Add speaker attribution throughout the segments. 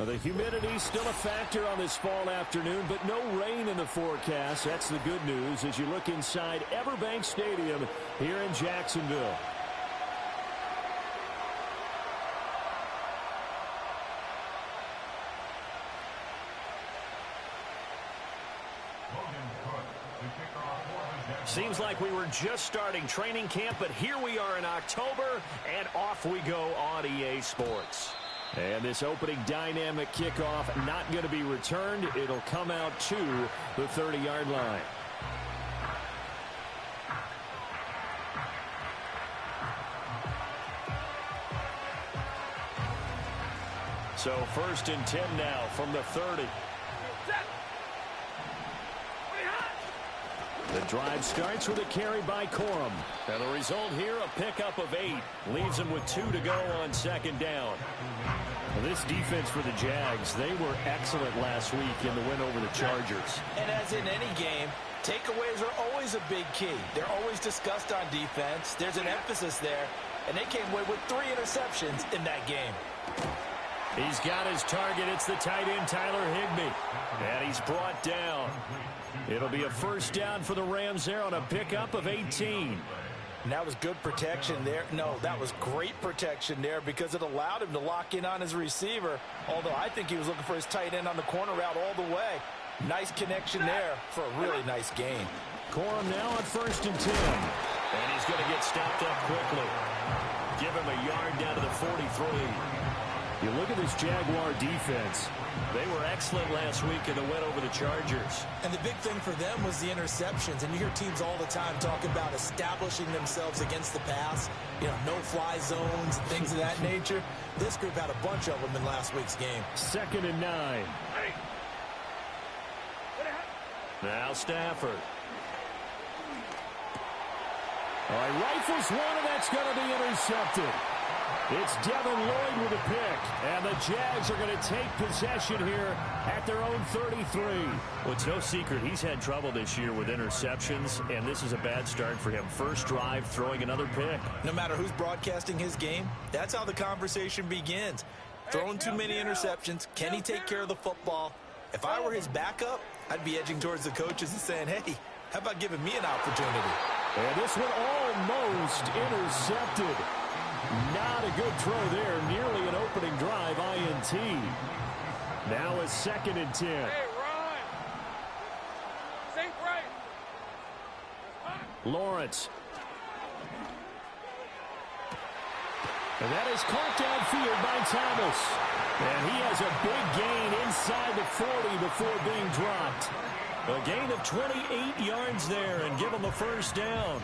Speaker 1: Well, the humidity's still a factor on this fall afternoon, but no rain in the forecast. That's the good news as you look inside Everbank Stadium here in Jacksonville. Seems like we were just starting training camp, but here we are in October, and off we go on EA Sports. And this opening dynamic kickoff not going to be returned. It'll come out to the 30-yard line. So 1st and 10 now from the 30. The drive starts with a carry by Corum. And the result here, a pickup of 8. Leaves them with 2 to go on 2nd down. Well, this defense for the Jags, they were excellent last week in the win over the Chargers.
Speaker 2: And as in any game, takeaways are always a big key. They're always discussed on defense. There's an emphasis there. And they came away with 3 interceptions in that game.
Speaker 1: He's got his target. It's the tight end, Tyler Higbee. And he's brought down. It'll be a 1st down for the Rams there on a pickup of 18.
Speaker 2: And that was good protection there. No, that was great protection there because it allowed him to lock in on his receiver. Although I think he was looking for his tight end on the corner route all the way. Nice connection there for a really nice gain.
Speaker 1: Corum now on 1st and 10. And he's going to get stopped up quickly. Give him a yard down to the 43. You look at this Jaguar defense. They were excellent last week in the win over the Chargers.
Speaker 2: And the big thing for them was the interceptions. And you hear teams all the time talk about establishing themselves against the pass. You know, no-fly zones, things of that nature. This group had a bunch of them in last week's game.
Speaker 1: 2nd and 9. Now Stafford. All right, rifles one, and that's going to be intercepted. It's Devin Lloyd with a pick, and the Jags are going to take possession here at their own 33. Well, it's no secret he's had trouble this year with interceptions, and this is a bad start for him. First drive, throwing another pick.
Speaker 2: No matter who's broadcasting his game, that's how the conversation begins. Throwing too many interceptions, can he take care of the football? If I were his backup, I'd be edging towards the coaches and saying, hey, how about giving me an opportunity?
Speaker 1: And this one almost intercepted. Not a good throw there. Nearly an opening drive, INT. Now a 2nd and 10.
Speaker 3: Hey, Ron. Safe right.
Speaker 1: Lawrence. And that is caught downfield by Thomas. And he has a big gain inside the 40 before being dropped. A gain of 28 yards there and give him a 1st down.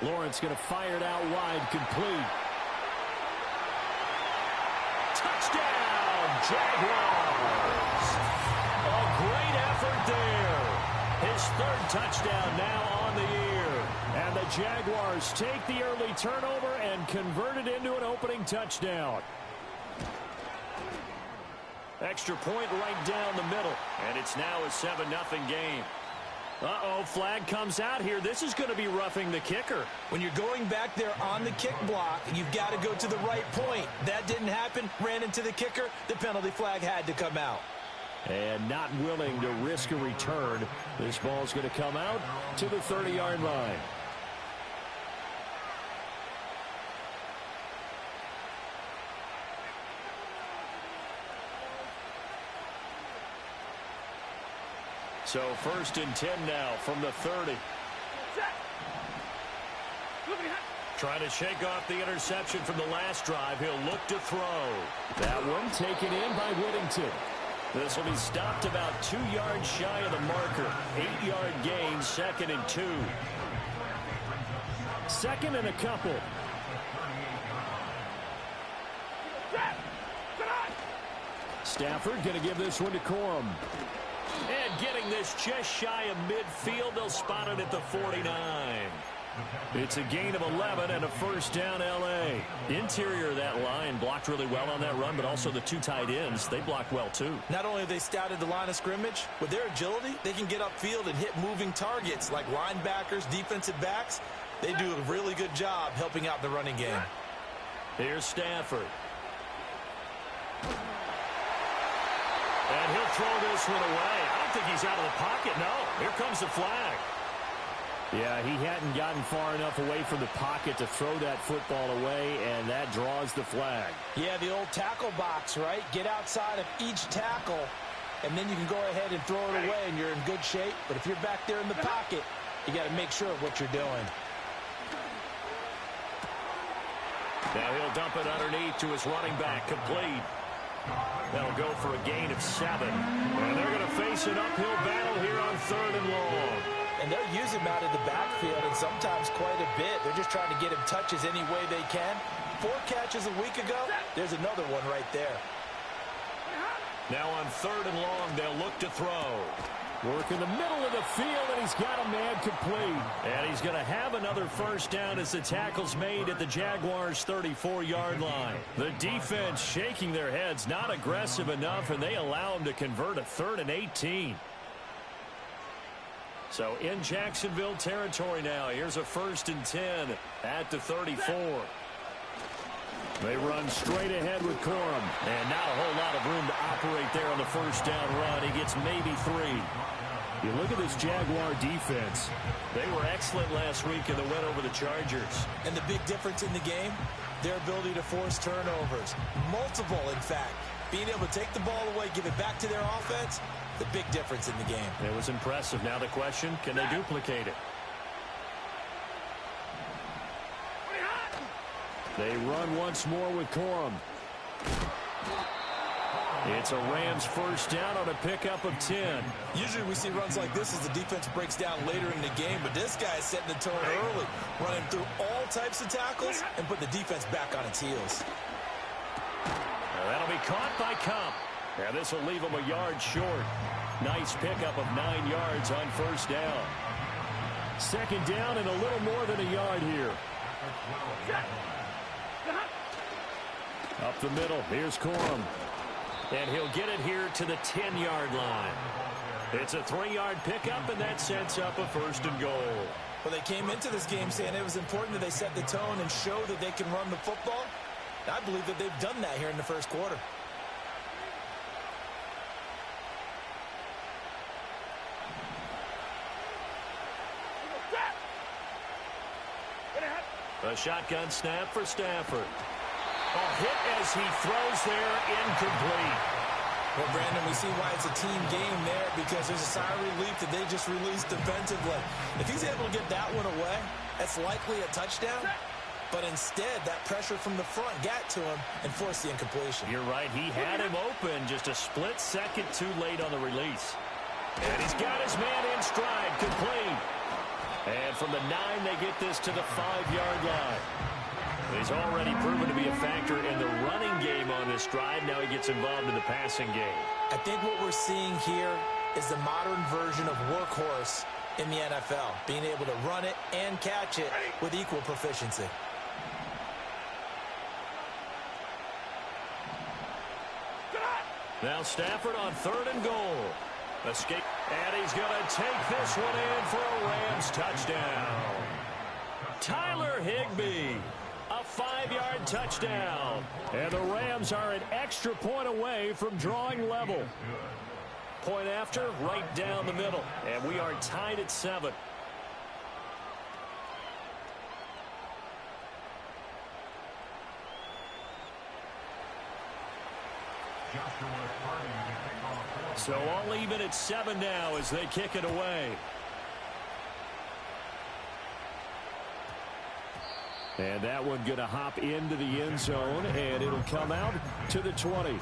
Speaker 1: Lawrence going to fire it out wide, complete. Touchdown, Jaguars! A great effort there. His 3rd touchdown now on the year. And the Jaguars take the early turnover and convert it into an opening touchdown. Extra point right down the middle. And it's now a 7-0 game. Uh-oh, flag comes out here. This is going to be roughing the kicker.
Speaker 2: When you're going back there on the kick block, you've got to go to the right point. That didn't happen. Ran into the kicker. The penalty flag had to come out.
Speaker 1: And not willing to risk a return. This ball's going to come out to the 30-yard line. So 1st and 10 now from the 30. Trying to shake off the interception from the last drive. He'll look to throw. That one taken in by Whittington. This will be stopped about 2 yards shy of the marker. 8-yard gain, 2nd and 2. 2nd and a couple. Stafford going to give this one to Corum. And getting this just shy of midfield, they'll spot it at the 49. It's a gain of 11 and a first down, L.A. The interior of that line blocked really well on that run, but also the two tight ends, they blocked well too.
Speaker 2: Not only have they scouted the line of scrimmage, with their agility, they can get upfield and hit moving targets like linebackers, defensive backs. They do a really good job helping out the running game.
Speaker 1: Here's Stafford. And he'll throw this one away. I don't think he's out of the pocket. No, here comes the flag. Yeah, he hadn't gotten far enough away from the pocket to throw that football away, and that draws the flag.
Speaker 4: Yeah, the old tackle box, right? Get outside of each tackle, and then you can go ahead and throw it away, and you're in good shape. But if you're back there in the pocket, you got to make sure of what you're doing.
Speaker 1: Now he'll dump it underneath to his running back, complete. That'll go for a gain of 7. And they're going to face an uphill battle here on 3rd and long.
Speaker 4: And they'll use him out of the backfield, and sometimes quite a bit. They're just trying to get him touches any way they can. 4 catches a week ago, there's another one right there.
Speaker 1: Now on 3rd and long, they'll look to throw. Work in the middle of the field, and he's got a man complete. And he's going to have another first down as the tackle's made at the Jaguars' 34-yard line. The defense shaking their heads, not aggressive enough, and they allow him to convert a 3rd and 18. So in Jacksonville territory now. Here's a 1st and 10 at the 34. They run straight ahead with Corum. And not a whole lot of room to operate there on the first down run. He gets maybe 3. You look at this Jaguar defense. They were excellent last week in the win over the Chargers.
Speaker 2: And the big difference in the game, their ability to force turnovers. Multiple, in fact. Being able to take the ball away, give it back to their offense, the big difference in the game.
Speaker 1: It was impressive. Now the question, can they duplicate it? They run once more with Corum. It's a Rams first down on a pickup of 10.
Speaker 2: Usually we see runs like this as the defense breaks down later in the game, but this guy is setting the tone early, running through all types of tackles and put the defense back on its heels.
Speaker 1: That'll be caught by Kump. Now this will leave him a yard short. Nice pickup of 9 yards on first down. 2nd down and a little more than a yard here. Up the middle, here's Corum. And he'll get it here to the 10-yard line. It's a 3-yard pickup, and that sets up a 1st and goal.
Speaker 2: Well, they came into this game saying it was important that they set the tone and show that they can run the football. I believe that they've done that here in the first quarter.
Speaker 1: A shotgun snap for Stafford. A hit as he throws there, incomplete.
Speaker 2: Well, Brandon, we see why it's a team game there, because there's a sigh of relief that they just released defensively. If he's able to get that one away, that's likely a touchdown. But instead, that pressure from the front got to him and forced the incompletion.
Speaker 1: You're right. He had him open just a split second too late on the release. And he's got his man in stride, complete. And from the 9, they get this to the 5-yard line. He's already proven to be a factor in the running game on this drive. Now he gets involved in the passing game.
Speaker 2: I think what we're seeing here is the modern version of workhorse in the NFL, being able to run it and catch it with equal proficiency.
Speaker 1: Now Stafford on 3rd and goal. Escape. And he's going to take this one in for a Rams touchdown. Tyler Higbee. A 5-yard touchdown. And the Rams are an extra point away from drawing level. Point after, right down the middle. And we are tied at 7. So all even at 7 now as they kick it away. And that one going to hop into the end zone, and it'll come out to the 20.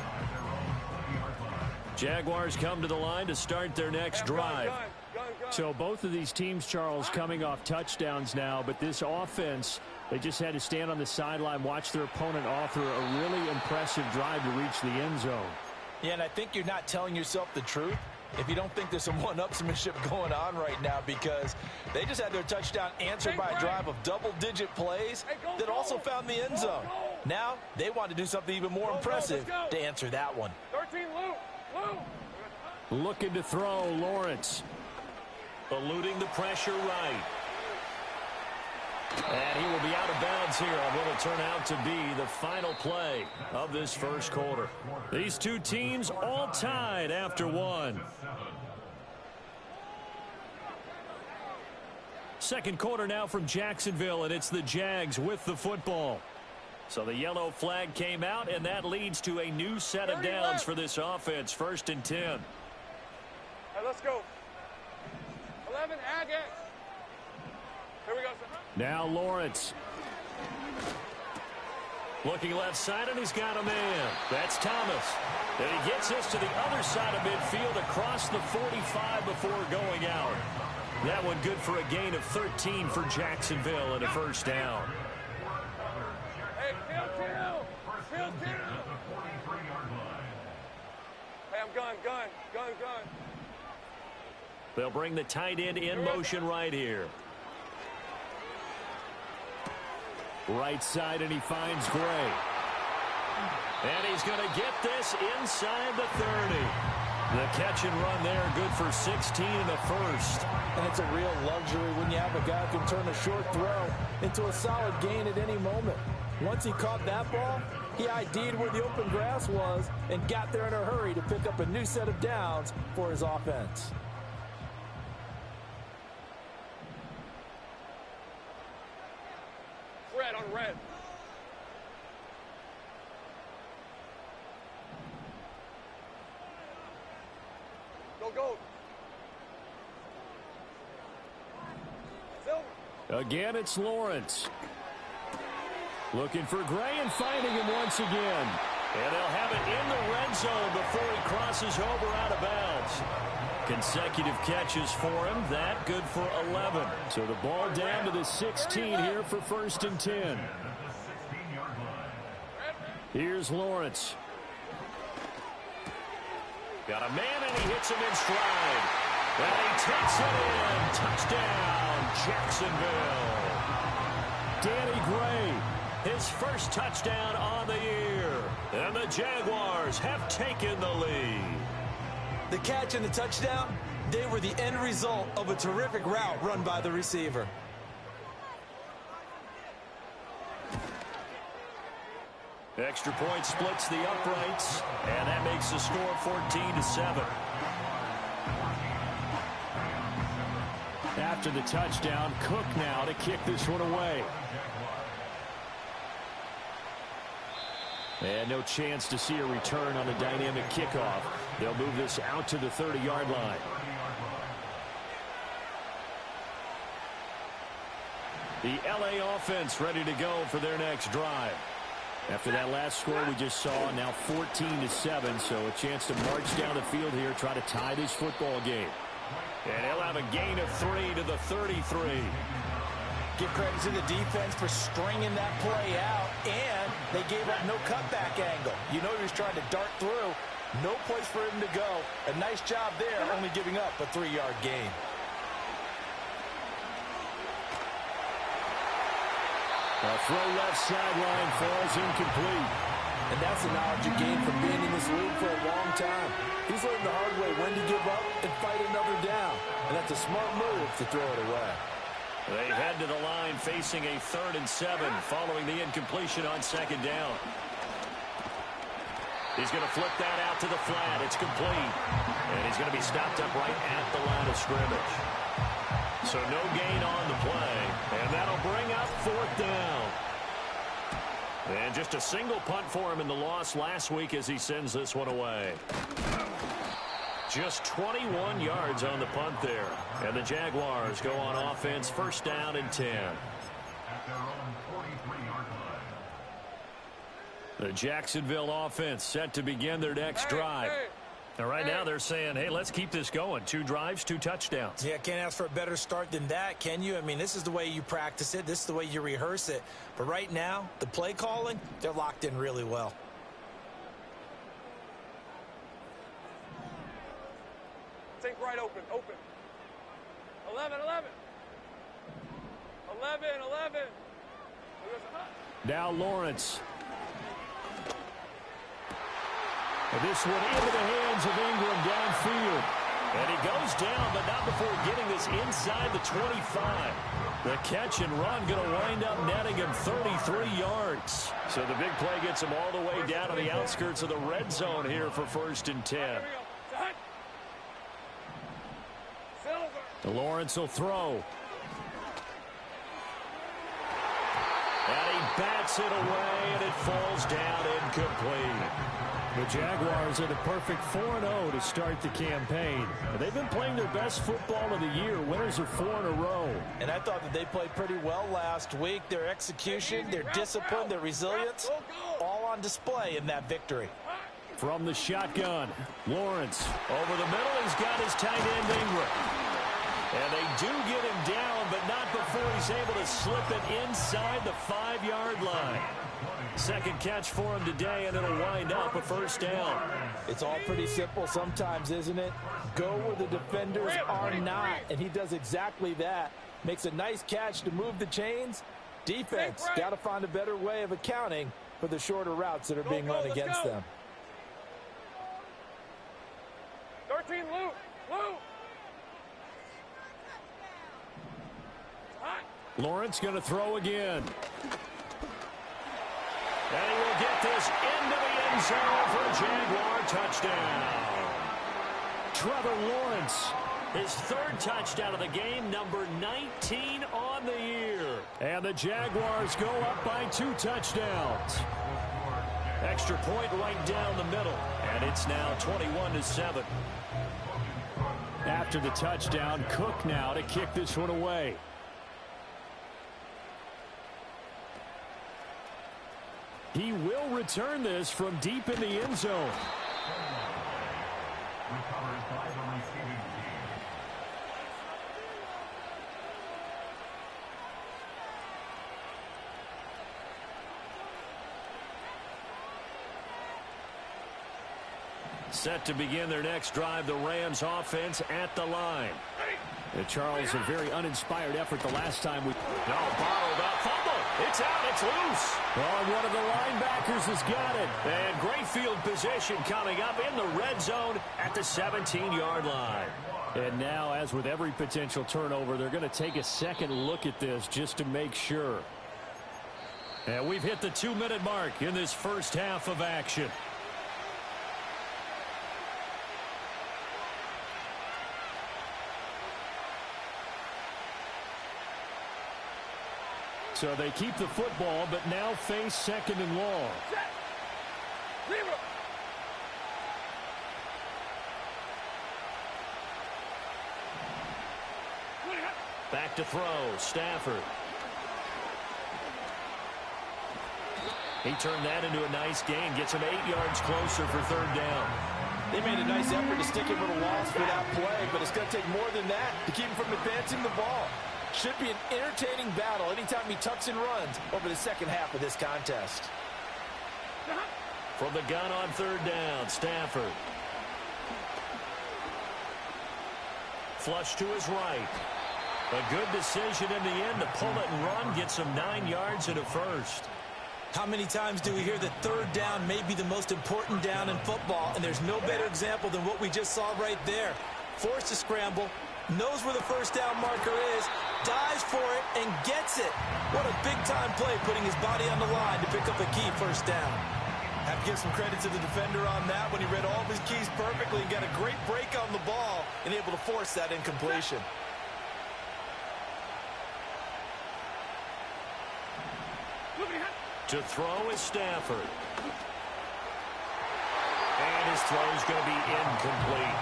Speaker 1: Jaguars come to the line to start their next drive. So both of these teams, Charles, coming off touchdowns now, but this offense, they just had to stand on the sideline, watch their opponent offer a really impressive drive to reach the end zone.
Speaker 4: Yeah, and I think you're not telling yourself the truth if you don't think there's some one-upsmanship going on right now, because they just had their touchdown answered by a drive of double-digit plays that also found the end zone. Now they want to do something even more impressive to answer that one.
Speaker 3: 13, Lou.
Speaker 1: Looking to throw, Lawrence. Eluding the pressure right. And he will be out of bounds here on what will turn out to be the final play of this first quarter. These two teams all tied after one. Second quarter now from Jacksonville, and it's the Jags with the football. So the yellow flag came out, and that leads to a new set of downs for this offense. 1st and 10.
Speaker 3: All right, let's go. 11, Agate. Here we go, sir.
Speaker 1: Now Lawrence. Looking left side, and he's got a man. That's Thomas. And he gets us to the other side of midfield across the 45 before going out. That one good for a gain of 13 for Jacksonville and a first down.
Speaker 3: Hey, kill. Hey, I'm gun.
Speaker 1: They'll bring the tight end in motion right here. Right side, and he finds Gray. And he's going to get this inside the 30. The catch and run there, good for 16 and a first.
Speaker 4: And it's a real luxury when you have a guy who can turn a short throw into a solid gain at any moment. Once he caught that ball, he ID'd where the open grass was and got there in a hurry to pick up a new set of downs for his offense.
Speaker 3: Red on red. Go. Silver.
Speaker 1: Again, it's Lawrence. Looking for Gray and finding him once again. And they'll have it in the red zone before he crosses over out of bounds. Consecutive catches for him. That good for 11. So the ball down to the 16 here for 1st and 10. Here's Lawrence. Got a man, and he hits him in stride. And he takes it in. Touchdown, Jacksonville. Danny Gray, his first touchdown on the year. And the Jaguars have taken the lead.
Speaker 4: The catch and the touchdown, they were the end result of a terrific route run by the receiver.
Speaker 1: Extra point splits the uprights, and that makes the score 14-7. After the touchdown, Cook now to kick this one away. And no chance to see a return on a dynamic kickoff. They'll move this out to the 30-yard line. The LA offense ready to go for their next drive. After that last score we just saw, now 14-7, so a chance to march down the field here, try to tie this football game. And he'll have a gain of 3 to the 33.
Speaker 4: Give credit to the defense for stringing that play out, and they gave up no cutback angle. You know he was trying to dart through. No place for him to go. A nice job there, only giving up a 3-yard gain.
Speaker 1: A throw left sideline falls incomplete.
Speaker 4: And that's the knowledge you gain from being in this league for a long time. He's learned the hard way when to give up and fight another down. And that's a smart move to throw it away.
Speaker 1: They head to the line facing a 3rd and 7 following the incompletion on 2nd down. He's going to flip that out to the flat. It's complete. And he's going to be stopped up right at the line of scrimmage. So no gain on the play. And that'll bring up 4th down. And just a single punt for him in the loss last week as he sends this one away. Just 21 yards on the punt there. And the Jaguars go on offense, 1st down and 10. The Jacksonville offense set to begin their next drive. And right now they're saying, hey, let's keep this going. 2 drives, 2 touchdowns.
Speaker 4: Yeah, can't ask for a better start than that, can you? I mean, this is the way you practice it. This is the way you rehearse it. But right now, the play calling, they're locked in really well.
Speaker 3: right open, open. 11, 11. 11, 11.
Speaker 1: Now Lawrence. And this one into the hands of Ingram downfield. And he goes down, but not before getting this inside the 25. The catch and run going to wind up netting him 33 yards. So the big play gets him all the way down to the outskirts of the red zone here for 1st and 10. Lawrence will throw. And he bats it away, and it falls down incomplete. The Jaguars are the perfect 4-0 to start the campaign. They've been playing their best football of the year. Winners are 4 in a row.
Speaker 4: And I thought that they played pretty well last week. Their execution, their discipline, their resilience, all on display in that victory.
Speaker 1: From the shotgun, Lawrence over the middle. He's got his tight end Ingram. And they do get him down, but not before he's able to slip it inside the 5-yard line. Second catch for him today, and it'll wind up a 1st down.
Speaker 4: It's all pretty simple sometimes, isn't it? Go where the defenders are not, and he does exactly that. Makes a nice catch to move the chains. Defense got to find a better way of accounting for the shorter routes that are being run against them.
Speaker 3: 13, Luke. Luke.
Speaker 1: Lawrence going to throw again. And he will get this into the end zone for a Jaguar touchdown. Trevor Lawrence, his 3rd touchdown of the game, number 19 on the year. And the Jaguars go up by 2 touchdowns. Extra point right down the middle. And it's now 21-7. After the touchdown, Cook now to kick this one away. He will return this from deep in the end zone. Set to begin their next drive, the Rams offense at the line. Charles, a very uninspired effort the last time we... No, bottled up, fumble. It's out, it's loose. Oh, one of the linebackers has got it. And great field position coming up in the red zone at the 17-yard line. And now, as with every potential turnover, they're going to take a second look at this just to make sure. And we've hit the 2-minute mark in this first half of action. So they keep the football, but now face 2nd and long. Back to throw, Stafford. He turned that into a nice gain, gets him 8 yards closer for 3rd down.
Speaker 4: They made a nice effort to stick him with a loss for that play, but it's going to take more than that to keep him from advancing the ball. Should be an entertaining battle anytime he tucks and runs over the second half of this contest.
Speaker 1: From the gun on 3rd down, Stafford. Flush to his right. A good decision in the end to pull it and run, gets him 9 yards and a 1st.
Speaker 2: How many times do we hear that 3rd down may be the most important down in football, and there's no better example than what we just saw right there. Forced to scramble, knows where the 1st down marker is, dives for it, and gets it. What a big-time play, putting his body on the line to pick up a key 1st down. Have to give some credit to the defender on that when he read all of his keys perfectly and got a great break on the ball and able to force that incompletion.
Speaker 1: To throw is Stafford. And his throw is going to be incomplete.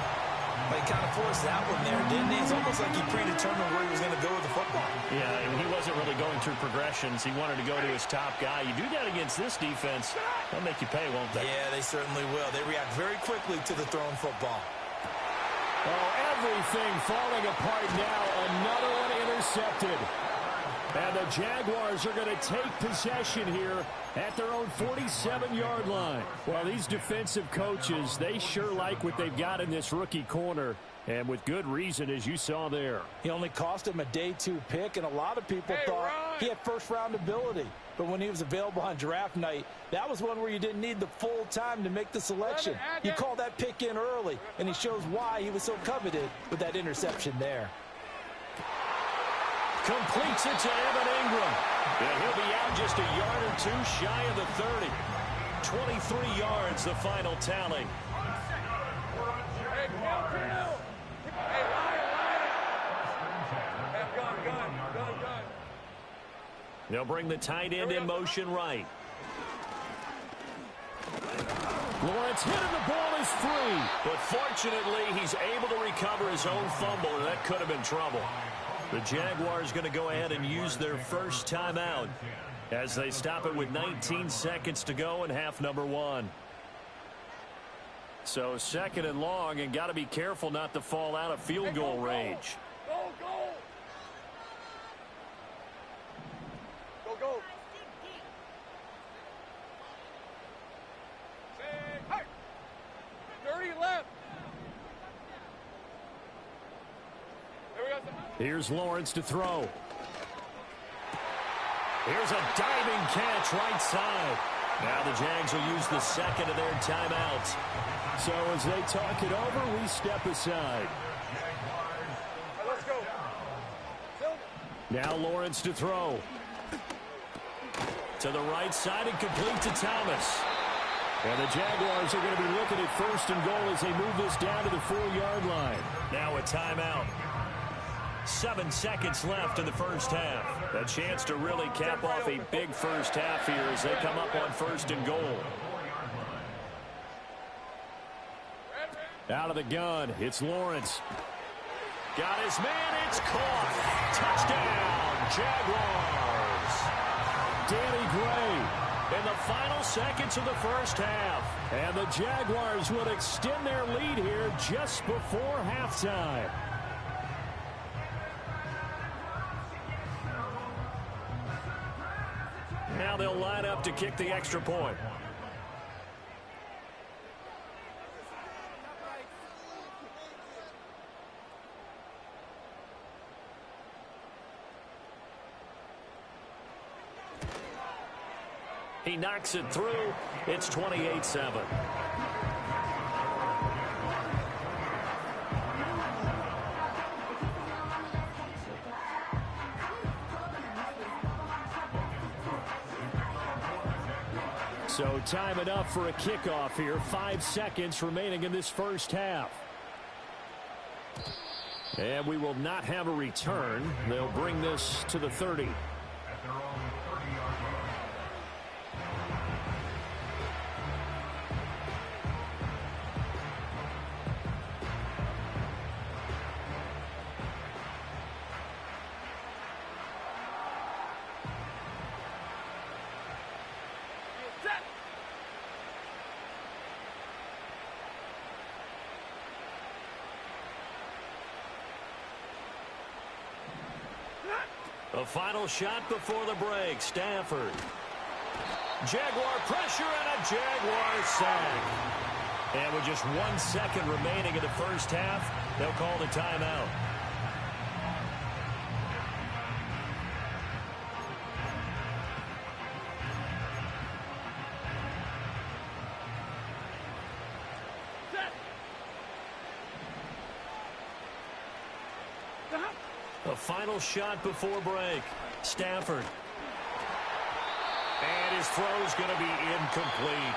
Speaker 2: But he kind of forced that one there, didn't he? It's almost like he predetermined where he was going to go with the football.
Speaker 1: Yeah, and he wasn't really going through progressions. He wanted to go to his top guy. You do that against this defense, they'll make you pay, won't they?
Speaker 2: Yeah, they certainly will. They react very quickly to the thrown football.
Speaker 1: Oh, everything falling apart now. Another one intercepted. And the Jaguars are going to take possession here at their own 47-yard line. Well, these defensive coaches, they sure like what they've got in this rookie corner. And with good reason, as you saw there.
Speaker 4: He only cost him a day 2 pick, and a lot of people thought he had first-round ability. But when he was available on draft night, that was one where you didn't need the full time to make the selection. You call that pick in early, and he shows why he was so coveted with that interception there.
Speaker 1: Completes it to Evan Ingram. And he'll be out just a yard or 2 shy of the 30. 23 yards, the final tally. They'll bring the tight end in motion right. Lawrence hit and the ball is free. But fortunately, he's able to recover his own fumble, and that could have been trouble. The Jaguars going to go ahead and use their first timeout as they stop it with 19 seconds to go in half number 1. So 2nd and long, and got to be careful not to fall out of field goal range.
Speaker 3: Go. 30 left.
Speaker 1: Here's Lawrence to throw. Here's a diving catch right side. Now the Jags will use the 2nd of their timeouts. So as they talk it over, we step aside.
Speaker 3: Let's go.
Speaker 1: Now Lawrence to throw. To the right side and complete to Thomas. And the Jaguars are going to be looking at 1st and goal as they move this down to the 4-yard line. Now a timeout. 7 seconds left in the first half. A chance to really cap off a big first half here as they come up on 1st and goal. Out of the gun, it's Lawrence. Got his man, it's caught. Touchdown, Jaguars. Danny Gray in the final seconds of the first half. And the Jaguars will extend their lead here just before halftime. Now they'll line up to kick the extra point. He knocks it through. It's 28-7. So time enough for a kickoff here. 5 seconds remaining in this first half. And we will not have a return. They'll bring this to the 30. A final shot before the break. Stafford. Jaguar pressure and a Jaguar sack. And with just 1 second remaining in the first half, they'll call the timeout. A final shot before break. Stafford. And his throw's going to be incomplete.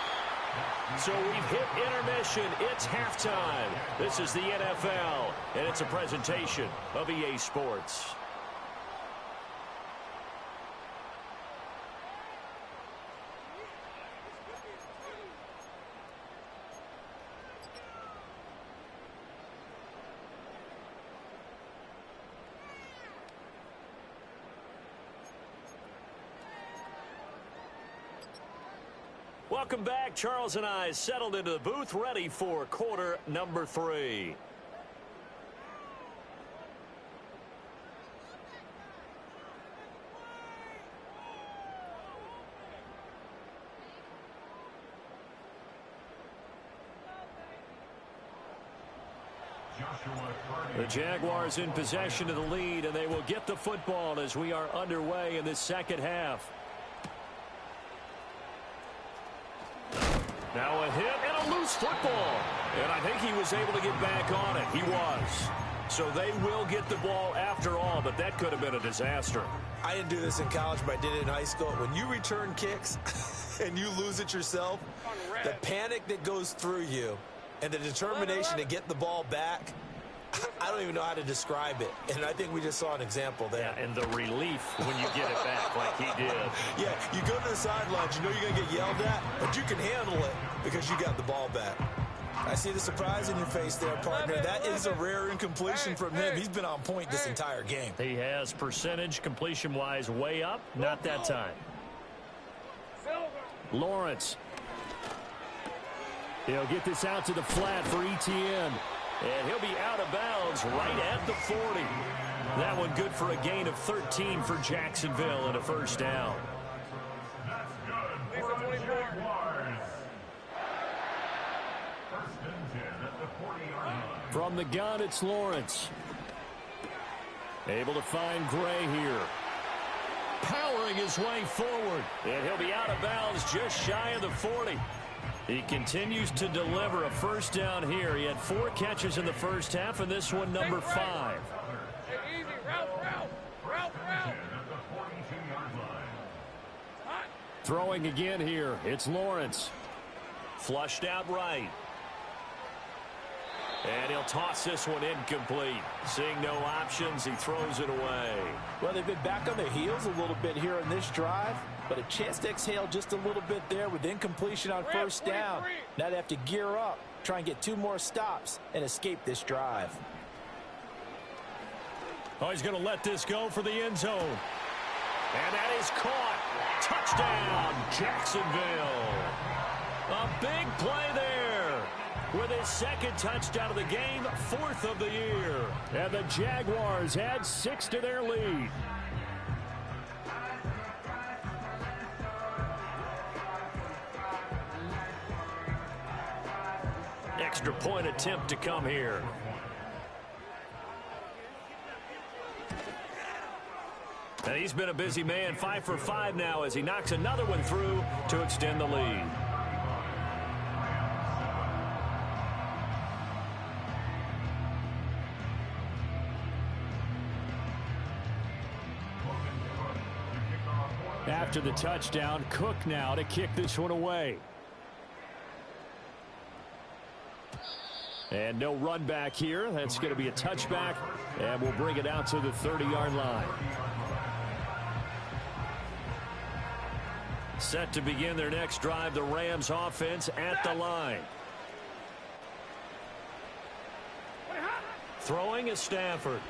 Speaker 1: So we've hit intermission. It's halftime. This is the NFL, and it's a presentation of EA Sports. Welcome back. Charles and I settled into the booth, ready for quarter number 3. The Jaguars in possession of the lead, and they will get the football as we are underway in this second half. Now a hit and a loose football. And I think he was able to get back on it. He was. So they will get the ball after all, but that could have been a disaster.
Speaker 2: I didn't do this in college, but I did it in high school. When you return kicks and you lose it yourself, the panic that goes through you and the determination to get the ball back, I don't even know how to describe it. And I think we just saw an example there.
Speaker 1: Yeah, and the relief when you get it back like he did.
Speaker 2: Yeah, you go to the sidelines, you know you're going to get yelled at, but you can handle it because you got the ball back. I see the surprise in your face there, partner. That is a rare incompletion from him. He's been on point this entire game.
Speaker 1: He has percentage completion-wise way up. Not that time. Lawrence. He'll get this out to the flat for Etienne. And he'll be out of bounds right at the 40. That one good for a gain of 13 for Jacksonville and a first down. From the gun, it's Lawrence. Able to find Gray here. Powering his way forward. And he'll be out of bounds just shy of the 40. He continues to deliver a first down here. He had 4 catches in the first half, and this one number 5. Throwing again here. It's Lawrence. Flushed out right. And he'll toss this one incomplete. Seeing no options, he throws it away.
Speaker 4: Well, they've been back on their heels a little bit here in this drive, but a chance to exhale just a little bit there with incompletion on first down. Now they have to gear up, try and get 2 more stops, and escape this drive.
Speaker 1: Oh, he's going to let this go for the end zone. And that is caught. Touchdown, Jacksonville. A big play there. With his second touchdown of the game, 4th of the year. And the Jaguars add 6 to their lead. Extra point attempt to come here. And he's been a busy man, 5 for 5 now as he knocks another one through to extend the lead. After the touchdown, Cook now to kick this one away. And no run back here. That's going to be a touchback, and we'll bring it out to the 30-yard line. Set to begin their next drive, the Rams offense at the line. Throwing is Stafford.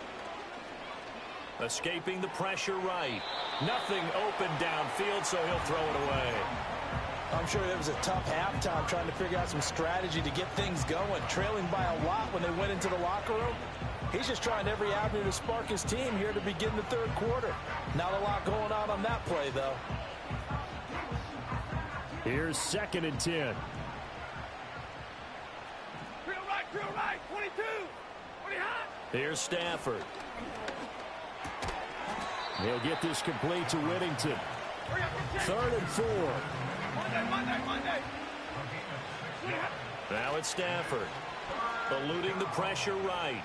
Speaker 1: Escaping the pressure right. Nothing open downfield, so he'll throw it away.
Speaker 4: I'm sure it was a tough halftime trying to figure out some strategy to get things going. Trailing by a lot when they went into the locker room. He's just trying every avenue to spark his team here to begin the 3rd quarter. Not a lot going on that play, though.
Speaker 1: Here's 2nd and 10.
Speaker 3: Drill right, 22.
Speaker 1: Here's Stafford. He'll get this complete to Whittington. 3rd and 4.
Speaker 3: Monday.
Speaker 1: Now it's Stafford. Eluding the pressure right.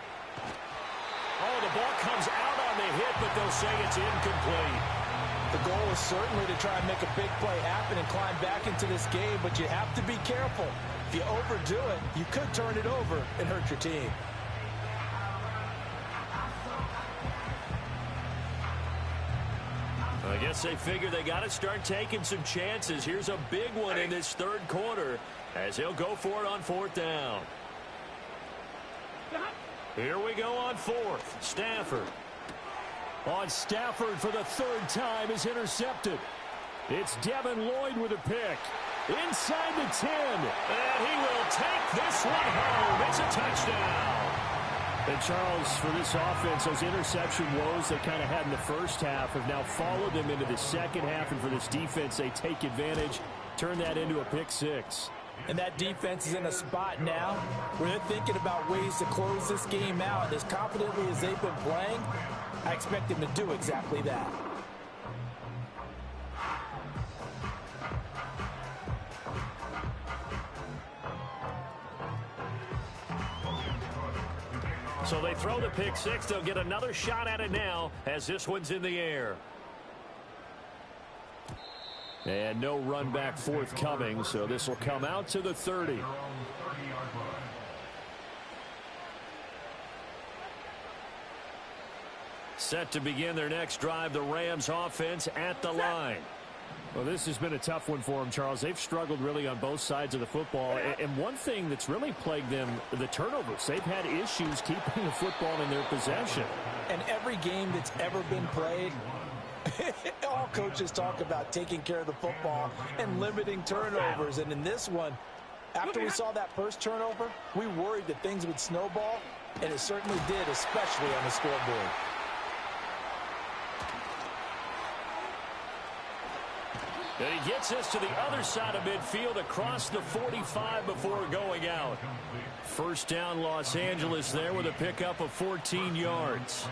Speaker 1: Oh, the ball comes out on the hit, but they'll say it's incomplete.
Speaker 4: The goal is certainly to try and make a big play happen and climb back into this game, but you have to be careful. If you overdo it, you could turn it over and hurt your team.
Speaker 1: I guess they figure they got to start taking some chances. Here's a big one in this 3rd quarter as he'll go for it on 4th down. Here we go on 4th. Stafford. On Stafford for the 3rd time is intercepted. It's Devin Lloyd with a pick. Inside the 10. And he will take this one home. It's a touchdown. And Charles, for this offense, those interception woes they kind of had in the first half have now followed them into the second half. And for this defense, they take advantage, turn that into a pick 6.
Speaker 4: And that defense is in a spot now where they're thinking about ways to close this game out. And as confidently as they've been playing, I expect them to do exactly that.
Speaker 1: So they throw the pick six. They'll get another shot at it now as this one's in the air. And no run back forthcoming, so this will come out to the 30. Set to begin their next drive, the Rams offense at the line. Well, this has been a tough one for them, Charles. They've struggled really on both sides of the football. And one thing that's really plagued them, the turnovers. They've had issues keeping the football in their possession.
Speaker 4: And every game that's ever been played, all coaches talk about taking care of the football and limiting turnovers. And in this one, after we saw that first turnover, we worried that things would snowball, and it certainly did, especially on the scoreboard.
Speaker 1: And he gets us to the other side of midfield across the 45 before going out. First down, Los Angeles there with a pickup of 14 yards.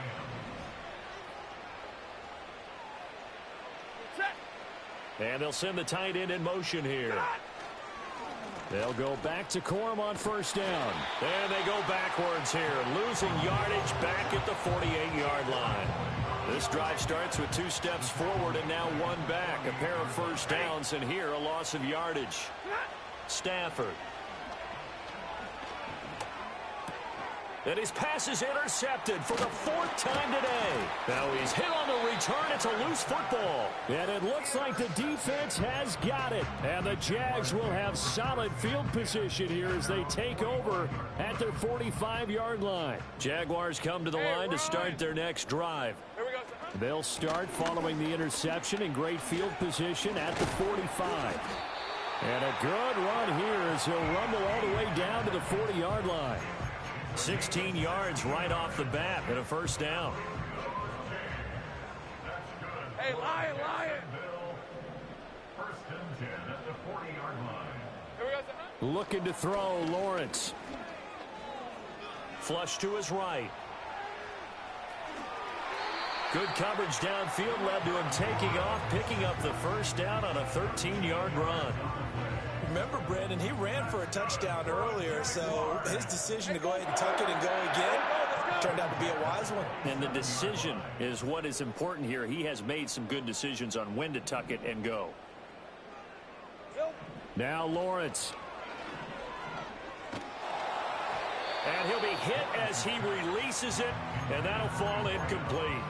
Speaker 1: And they'll send the tight end in motion here. They'll go back to Corum on first down. And they go backwards here, losing yardage back at the 48-yard line. This drive starts with 2 steps forward and now 1 back. A pair of first downs, and here a loss of yardage. Stafford. And his pass is intercepted for the 4th time today. Now he's hit on the return. It's a loose football. And it looks like the defense has got it. And the Jags will have solid field position here as they take over at their 45-yard line. Jaguars come to the line to start their next drive. They'll start following the interception in great field position at the 45. And a good run here as he'll rumble all the way down to the 40-yard line. 16 yards right off the bat and a first down.
Speaker 3: Hey, Lion.
Speaker 5: First and 10 at the 40-yard line.
Speaker 3: Here we go, son.
Speaker 1: Looking to throw, Lawrence. Flush to his right. Good coverage downfield led to him taking off, picking up the first down on a 13-yard run.
Speaker 4: Remember, Brandon, he ran for a touchdown earlier, so his decision to go ahead and tuck it and go again turned out to be a wise one.
Speaker 1: And the decision is what is important here. He has made some good decisions on when to tuck it and go. Now Lawrence. And he'll be hit as he releases it, and that'll fall incomplete.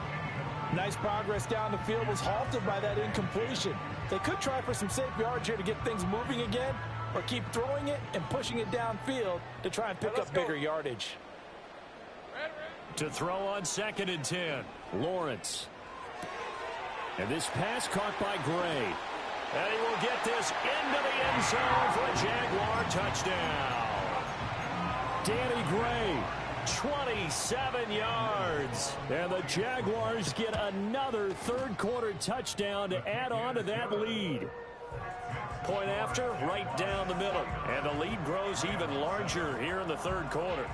Speaker 4: Nice progress down the field was halted by that incompletion. They could try for some safe yards here to get things moving again, or keep throwing it and pushing it downfield to try and pick up bigger yardage.
Speaker 1: To throw on 2nd and 10, Lawrence. And this pass caught by Gray. And he will get this into the end zone for a Jaguar touchdown. Danny Gray, 27 yards. And the Jaguars get another third-quarter touchdown to add on to that lead. Point after, right down the middle. And the lead grows even larger here in the third quarter.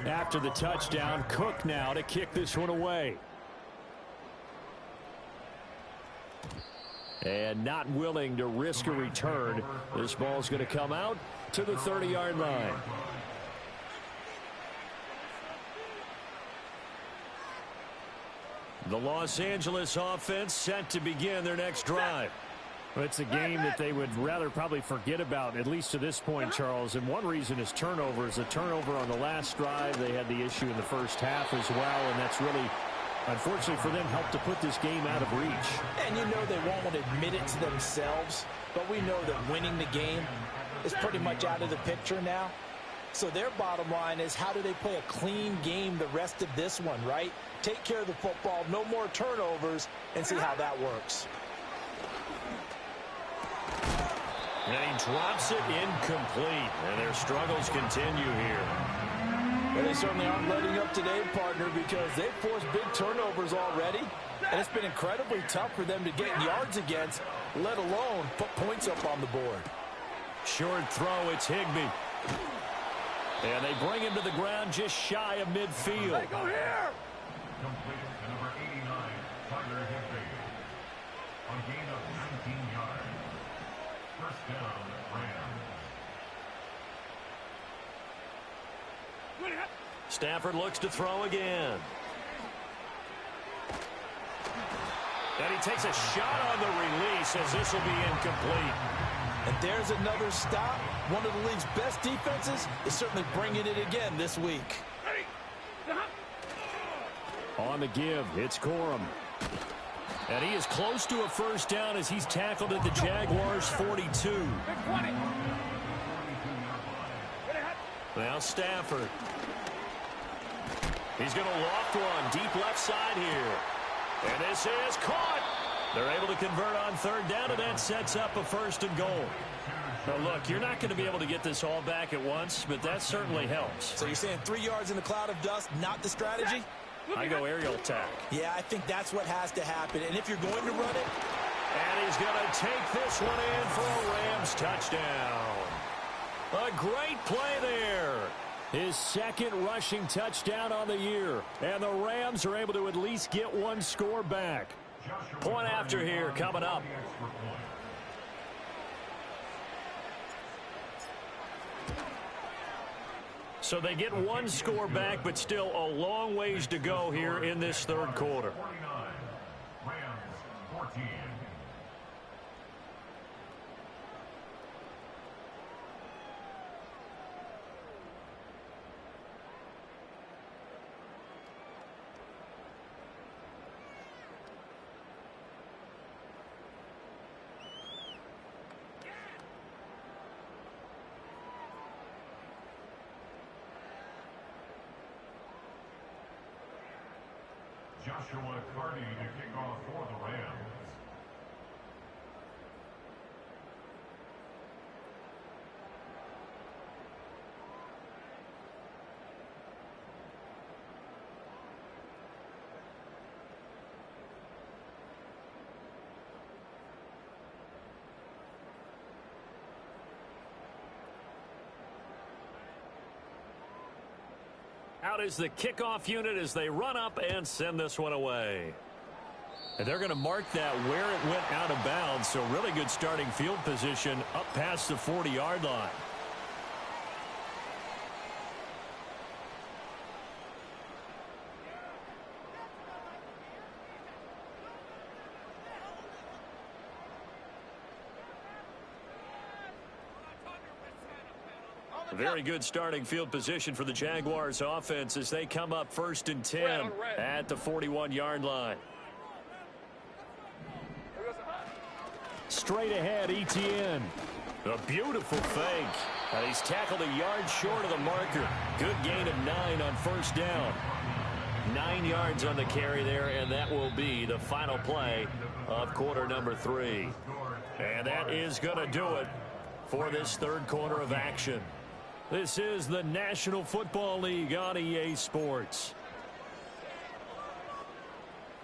Speaker 1: After the touchdown, Cook now to kick this one away. And not willing to risk a return. This ball's going to come out to the 30-yard line. The Los Angeles offense set to begin their next drive.
Speaker 6: Well, it's a game that they would rather probably forget about, at least to this point, Charles. And one reason is turnovers. A turnover on the last drive. They had the issue in the first half as well, and that's really, unfortunately for them, helped to put this game out of reach.
Speaker 4: And you know they won't want to admit it to themselves, but we know that winning the game is pretty much out of the picture now. So their bottom line is, how do they play a clean game the rest of this one, right? Take care of the football, no more turnovers, and see how that works.
Speaker 6: And he drops it incomplete. And their struggles continue here.
Speaker 4: Well, they certainly aren't letting up today, partner, because they've forced big turnovers already. And it's been incredibly tough for them to get yards against, let alone put points up on the board.
Speaker 6: Short throw, it's Higbee. And they bring him to the ground just shy of midfield.
Speaker 3: Hey, go here!
Speaker 5: Completed to number 89, Tyler Higbee. A gain of 19 yards. First down, Rams.
Speaker 6: Stafford looks to throw again. And he takes a shot on the release as this will be incomplete.
Speaker 4: And there's another stop. One of the league's best defenses is certainly bringing it again this week.
Speaker 6: On the give, it's Corum. And he is close to a first down as he's tackled at the Jaguars' 42. Now Stafford. He's going to loft one deep left side here. And this is caught. They're able to convert on third down, and that sets up a 1st and goal. Now, look, you're not going to be able to get this all back at once, but that certainly helps.
Speaker 2: So you're saying 3 yards in a cloud of dust, not the strategy?
Speaker 6: I go aerial attack.
Speaker 2: Yeah, I think that's what has to happen. And if you're going to run it...
Speaker 6: And he's going to take this one in for a Rams touchdown. A great play there. His 2nd rushing touchdown on the year. And the Rams are able to at least get one score back. Point after here coming up. So they get one score back, but still a long ways to go here in this 3rd quarter.
Speaker 5: 49, Rams 14. Joshua Carney to kick off for the Rams.
Speaker 6: Out is the kickoff unit as they run up and send this one away. And they're going to mark that where it went out of bounds, so really good starting field position up past the 40-yard line. Very good starting field position for the Jaguars offense as they come up 1st and 10 at the 41-yard line. Straight ahead, Etienne. A beautiful fake. And he's tackled a yard short of the marker. Good gain of 9 on 1st down. 9 yards on the carry there, and that will be the final play of quarter number 3. And that is going to do it for this 3rd quarter of action. This is the National Football League on EA Sports.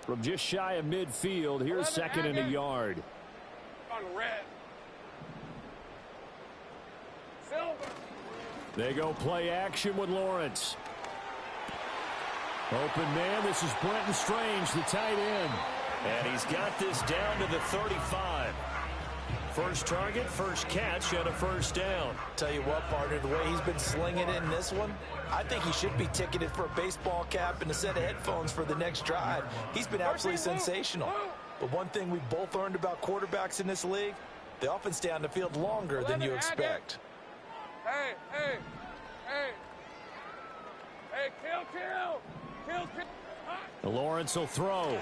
Speaker 6: From just shy of midfield, here's 2nd and a yard.
Speaker 3: On red. Silver.
Speaker 6: They go play action with Lawrence. Open man, this is Brenton Strange, the tight end. And he's got this down to the 35. First target, first catch, and a 1st down.
Speaker 2: Tell you what, partner, the way he's been slinging it in this one, I think he should be ticketed for a baseball cap and a set of headphones for the next drive. He's been absolutely sensational. But one thing we both learned about quarterbacks in this league, they often stay on the field longer than you expect.
Speaker 3: Hey, hey, hey. Hey, kill.
Speaker 6: Lawrence will throw.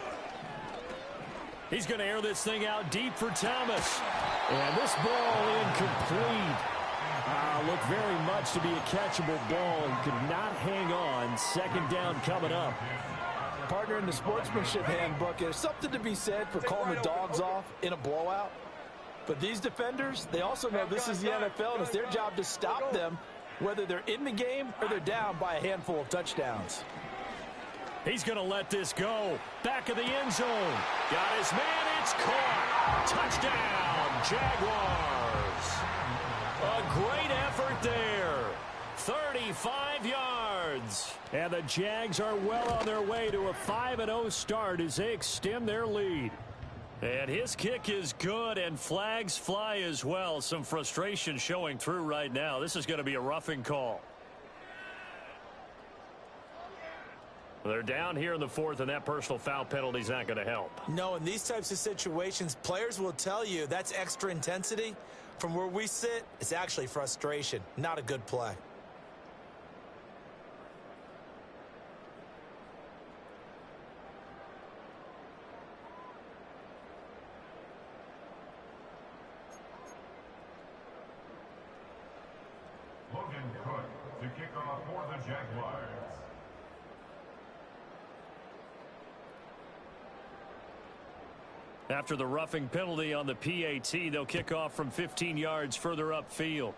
Speaker 6: He's going to air this thing out deep for Thomas. And this ball incomplete. Looked very much to be a catchable ball and could not hang on. 2nd down coming up.
Speaker 4: Partner, in the sportsmanship handbook, there's something to be said for calling the dogs off in a blowout. But these defenders, they also know this is the NFL, and it's their job to stop them, whether they're in the game or they're down by a handful of touchdowns.
Speaker 6: He's going to let this go. Back of the end zone. Got his man. It's caught. Touchdown, Jaguars. A great effort there. 35 yards. And the Jags are well on their way to a 5-0 start as they extend their lead. And his kick is good, and flags fly as well. Some frustration showing through right now. This is going to be a roughing call. They're down here in the fourth, and that personal foul penalty is not going to help.
Speaker 2: No, in these types of situations, players will tell you that's extra intensity. From where we sit, it's actually frustration, not a good play.
Speaker 5: Logan Cook to kick off for the Jaguars.
Speaker 6: After the roughing penalty on the PAT, they'll kick off from 15 yards further upfield.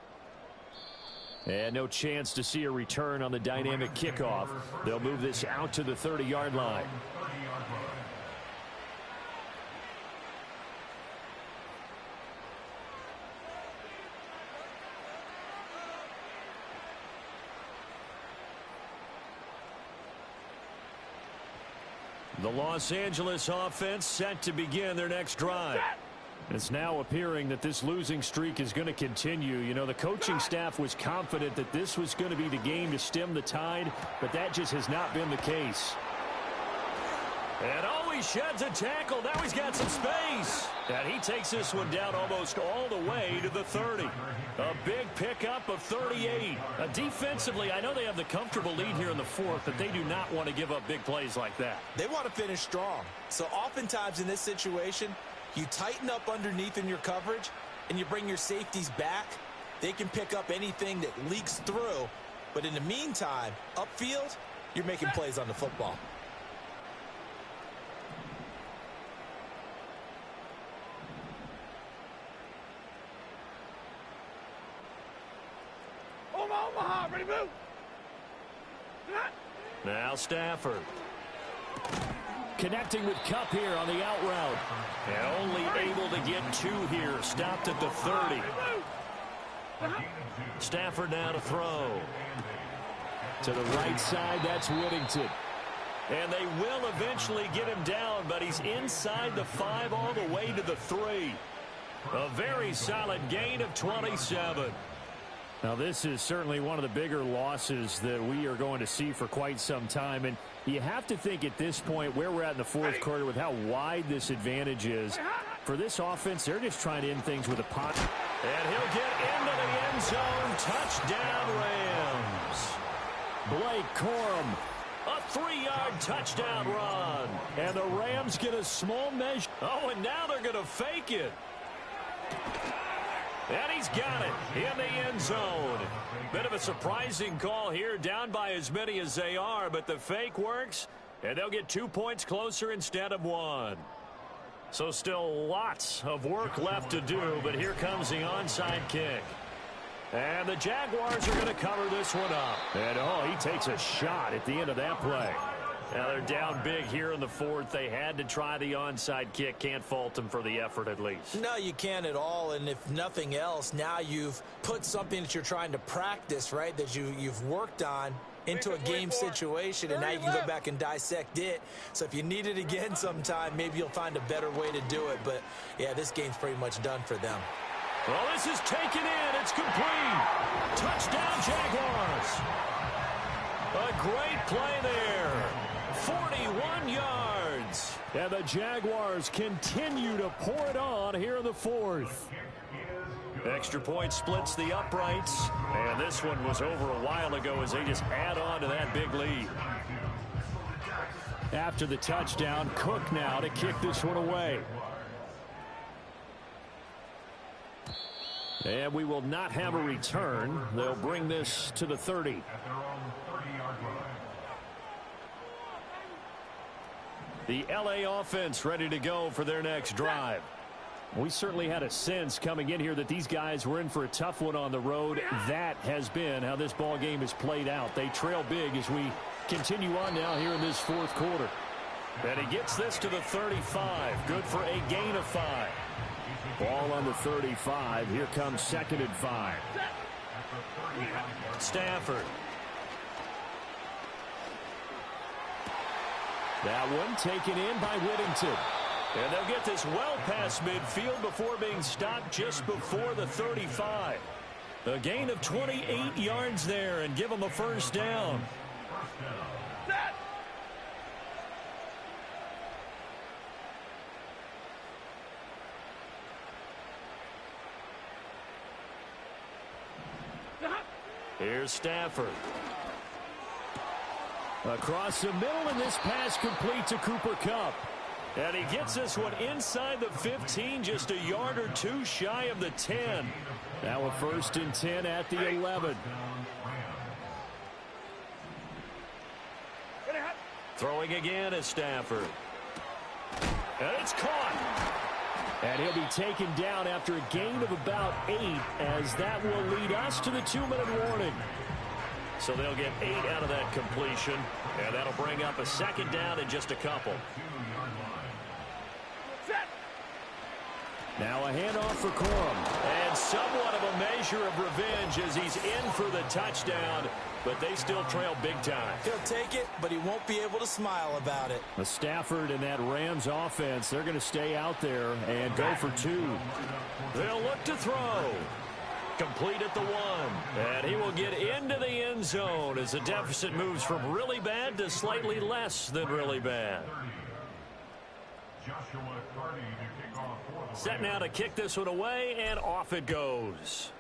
Speaker 6: And no chance to see a return on the dynamic kickoff. They'll move this out to the 30-yard line. The Los Angeles offense set to begin their next drive. It's now appearing that this losing streak is going to continue. You know, the coaching staff was confident that this was going to be the game to stem the tide, but that just has not been the case. And oh, he sheds a tackle. Now he's got some space. And he takes this one down almost all the way to the 30. A big pickup of 38. Defensively, I know they have the comfortable lead here in the fourth, but they do not want to give up big plays like that.
Speaker 2: They want to finish strong. So oftentimes in this situation, you tighten up underneath in your coverage, and you bring your safeties back. They can pick up anything that leaks through. But in the meantime, upfield, you're making plays on the football.
Speaker 3: Omaha, ready, move.
Speaker 6: Now Stafford. Connecting with Kupp here on the out route. And only able to get two here. Stopped at the 30. Stafford now to throw. To the right side, that's Whittington. And they will eventually get him down, but he's inside the 5 all the way to the 3. A very solid gain of 27. Now, this is certainly one of the bigger losses that we are going to see for quite some time. And you have to think at this point where we're at in the fourth quarter with how wide this advantage is. For this offense, they're just trying to end things with a pot. And he'll get into the end zone. Touchdown, Rams. Blake Corum. A 3-yard touchdown run. And the Rams get a small measure. Oh, and now they're going to fake it. And he's got it in the end zone. Bit of a surprising call here, down by as many as they are, but the fake works, and they'll get 2 points closer instead of 1. So still lots of work left to do, but here comes the onside kick. And the Jaguars are going to cover this one up. And, oh, he takes a shot at the end of that play. Now they're down big here in the fourth. They had to try the onside kick. Can't fault them for the effort at least.
Speaker 2: No, you can't at all. And if nothing else, now you've put something that you're trying to practice, right, that you've worked on into a game situation, and now you can go back and dissect it. So if you need it again sometime, maybe you'll find a better way to do it. But, yeah, this game's pretty much done for them.
Speaker 6: Well, this is taken in. It's complete. Touchdown, Jaguars. A great play there. 41 yards. And the Jaguars continue to pour it on here in the fourth. Extra point splits the uprights. And this one was over a while ago as they just add on to that big lead. After the touchdown, Cook now to kick this one away. And we will not have a return. They'll bring this to the 30. The LA offense ready to go for their next drive. We certainly had a sense coming in here that these guys were in for a tough one on the road. That has been how this ball game has played out. They trail big as we continue on now here in this fourth quarter. And he gets this to the 35. Good for a gain of 5. Ball on the 35. Here comes 2nd and 5. Stafford. That one taken in by Whittington. And they'll get this well past midfield before being stopped just before the 35. A gain of 28 yards there and give them a first down. Here's Stafford. Across the middle, and this pass complete to Cooper Kupp. And he gets this one inside the 15, just a yard or two shy of the 10. Now a 1st and 10 at the 11. Throwing again is Stafford. And it's caught. And he'll be taken down after a gain of about 8, as that will lead us to the 2-minute warning. So they'll get 8 out of that completion, and that'll bring up a 2nd down in just a couple. Now a handoff for Corum. And somewhat of a measure of revenge as he's in for the touchdown, but they still trail big time.
Speaker 2: He'll take it, but he won't be able to smile about it.
Speaker 6: The Stafford and that Rams offense, they're going to stay out there and go for 2. They'll look to throw. Complete at the 1. And he will get into the end zone as the deficit moves from really bad to slightly less than really bad. Set now to kick this one away, and off it goes.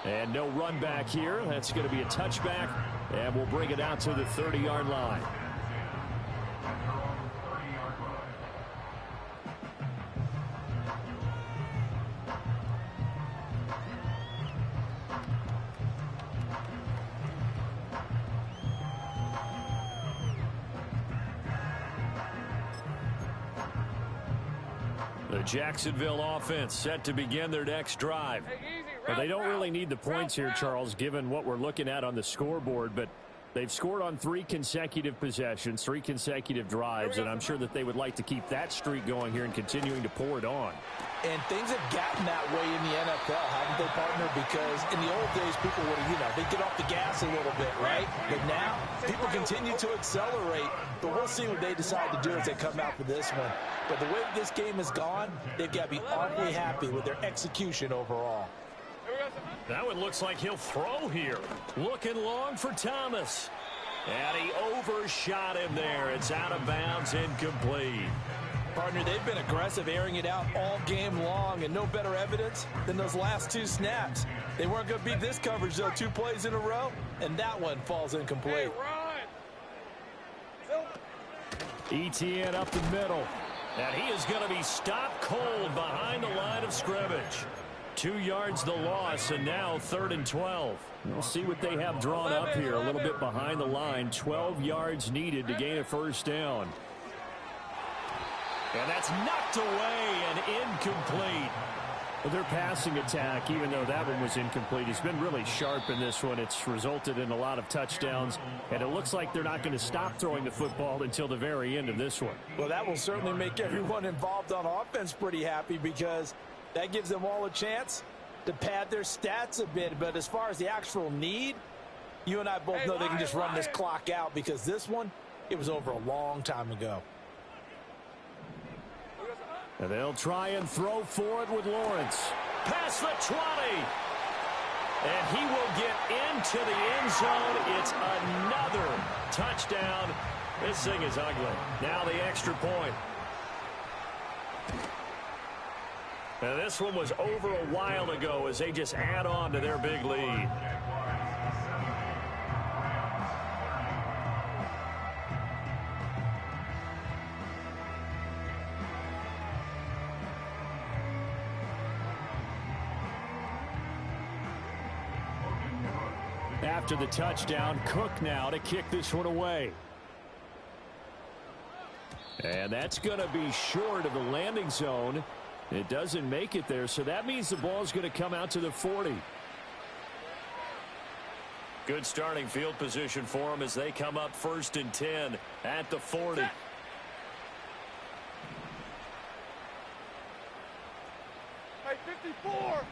Speaker 6: And no run back here. That's going to be a touchback, and we'll bring it out to the 30-yard line. The Jacksonville offense set to begin their next drive. Well, they don't really need the points here, Charles, given what we're looking at on the scoreboard, but they've scored on 3 consecutive possessions, 3 consecutive drives, and I'm sure that they would like to keep that streak going here and continuing to pour it on.
Speaker 4: And things have gotten that way in the NFL, haven't they, partner? Because in the old days, people would, they'd get off the gas a little bit, right? But now, people continue to accelerate, but we'll see what they decide to do as they come out for this one. But the way this game has gone, they've got to be awfully happy with their execution overall.
Speaker 6: That one looks like he'll throw here. Looking long for Thomas. And he overshot him there. It's out of bounds, incomplete.
Speaker 4: Partner, they've been aggressive, airing it out all game long, and no better evidence than those last 2 snaps. They weren't going to beat this coverage, though, 2 plays in a row, and that one falls incomplete.
Speaker 6: ETN up the middle. And he is going to be stopped cold behind the line of scrimmage. 2 yards the loss, and now 3rd and 12. We'll see what they have drawn up here. A little bit behind the line. 12 yards needed to gain a first down. And that's knocked away and incomplete. Their passing attack, even though that one was incomplete, has been really sharp in this one. It's resulted in a lot of touchdowns, and it looks like they're not going to stop throwing the football until the very end of this one.
Speaker 4: Well, that will certainly make everyone involved on offense pretty happy, because that gives them all a chance to pad their stats a bit. But as far as the actual need, you and I both know they can just run this clock out, because this one, it was over a long time ago.
Speaker 6: And they'll try and throw for it with Lawrence. Past the 20. And he will get into the end zone. It's another touchdown. This thing is ugly. Now the extra point. Now this one was over a while ago as they just add on to their big lead. After the touchdown, Cook now to kick this one away.
Speaker 1: And that's going to be short of the landing zone. It doesn't make it there, so that means the ball's going to come out to the 40.
Speaker 6: Good starting field position for them as they come up 1st and 10 at the 40.
Speaker 3: Hey, 54.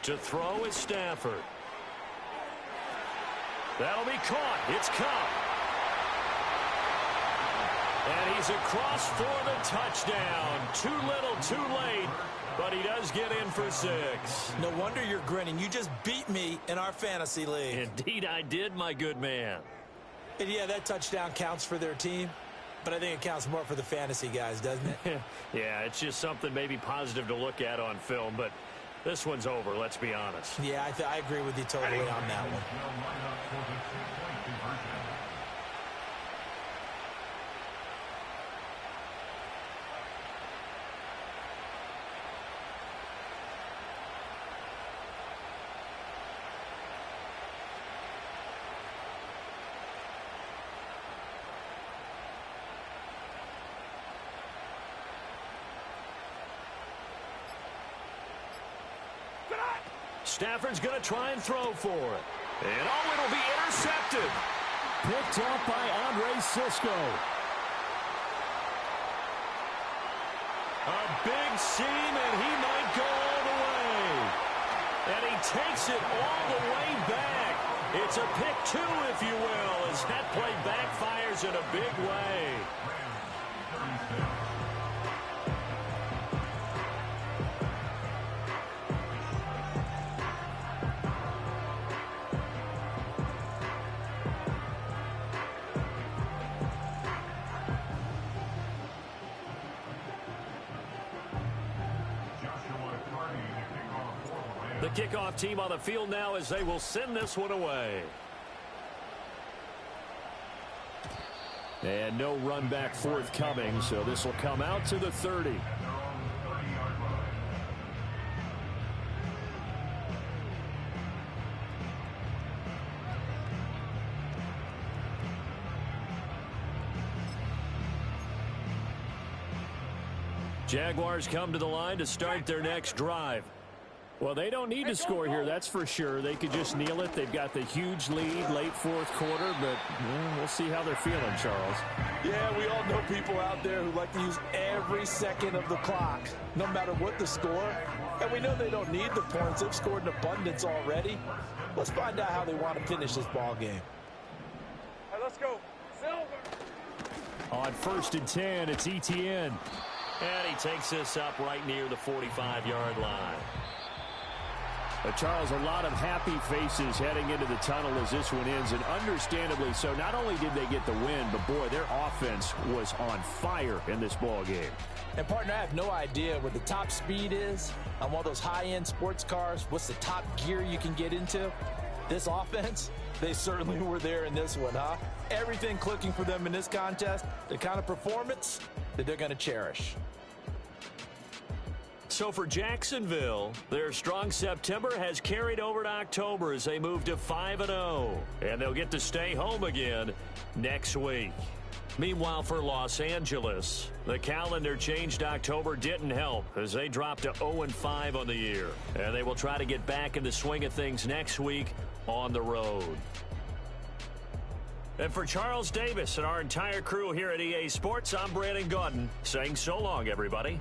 Speaker 6: To throw is Stafford. That'll be caught. It's Cup. And he's across for the touchdown. Too little, too late. But he does get in for 6.
Speaker 2: No wonder you're grinning. You just beat me in our fantasy league.
Speaker 6: Indeed I did, my good man.
Speaker 2: And yeah, that touchdown counts for their team. But I think it counts more for the fantasy guys, doesn't it?
Speaker 6: Yeah, it's just something maybe positive to look at on film. But this one's over, let's be honest.
Speaker 2: Yeah, I agree with you totally on that one.
Speaker 6: Stafford's going to try and throw for it. And oh, it'll be intercepted.
Speaker 1: Picked up by Andre Cisco.
Speaker 6: A big seam, and he might go all the way. And he takes it all the way back. It's a pick 2, if you will, as that play backfires in a big way. The kickoff team on the field now as they will send this one away.
Speaker 1: And no run back forthcoming, so this will come out to the 30.
Speaker 6: Jaguars come to the line to start their next drive.
Speaker 1: Well, they don't need to score here, that's for sure. They could just kneel it. They've got the huge lead late 4th quarter, but we'll see how they're feeling, Charles.
Speaker 4: Yeah, we all know people out there who like to use every second of the clock, no matter what the score. And we know they don't need the points. They've scored in abundance already. Let's find out how they want to finish this ball game.
Speaker 3: All right, let's go. Silver.
Speaker 1: On 1st and 10, it's ETN.
Speaker 6: And he takes this up right near the 45-yard line.
Speaker 1: But Charles, a lot of happy faces heading into the tunnel as this one ends, and understandably so. Not only did they get the win, but boy, their offense was on fire in this ball game.
Speaker 4: And partner, I have no idea what the top speed is on one of those high-end sports cars. What's the top gear you can get into? This offense, they certainly were there in this one, huh? Everything clicking for them in this contest, the kind of performance that they're going to cherish.
Speaker 6: So for Jacksonville, their strong September has carried over to October as they move to 5-0. And they'll get to stay home again next week. Meanwhile, for Los Angeles, the calendar changed. October didn't help as they dropped to 0-5 on the year. And they will try to get back in the swing of things next week on the road. And for Charles Davis and our entire crew here at EA Sports, I'm Brandon Gaudin saying so long, everybody.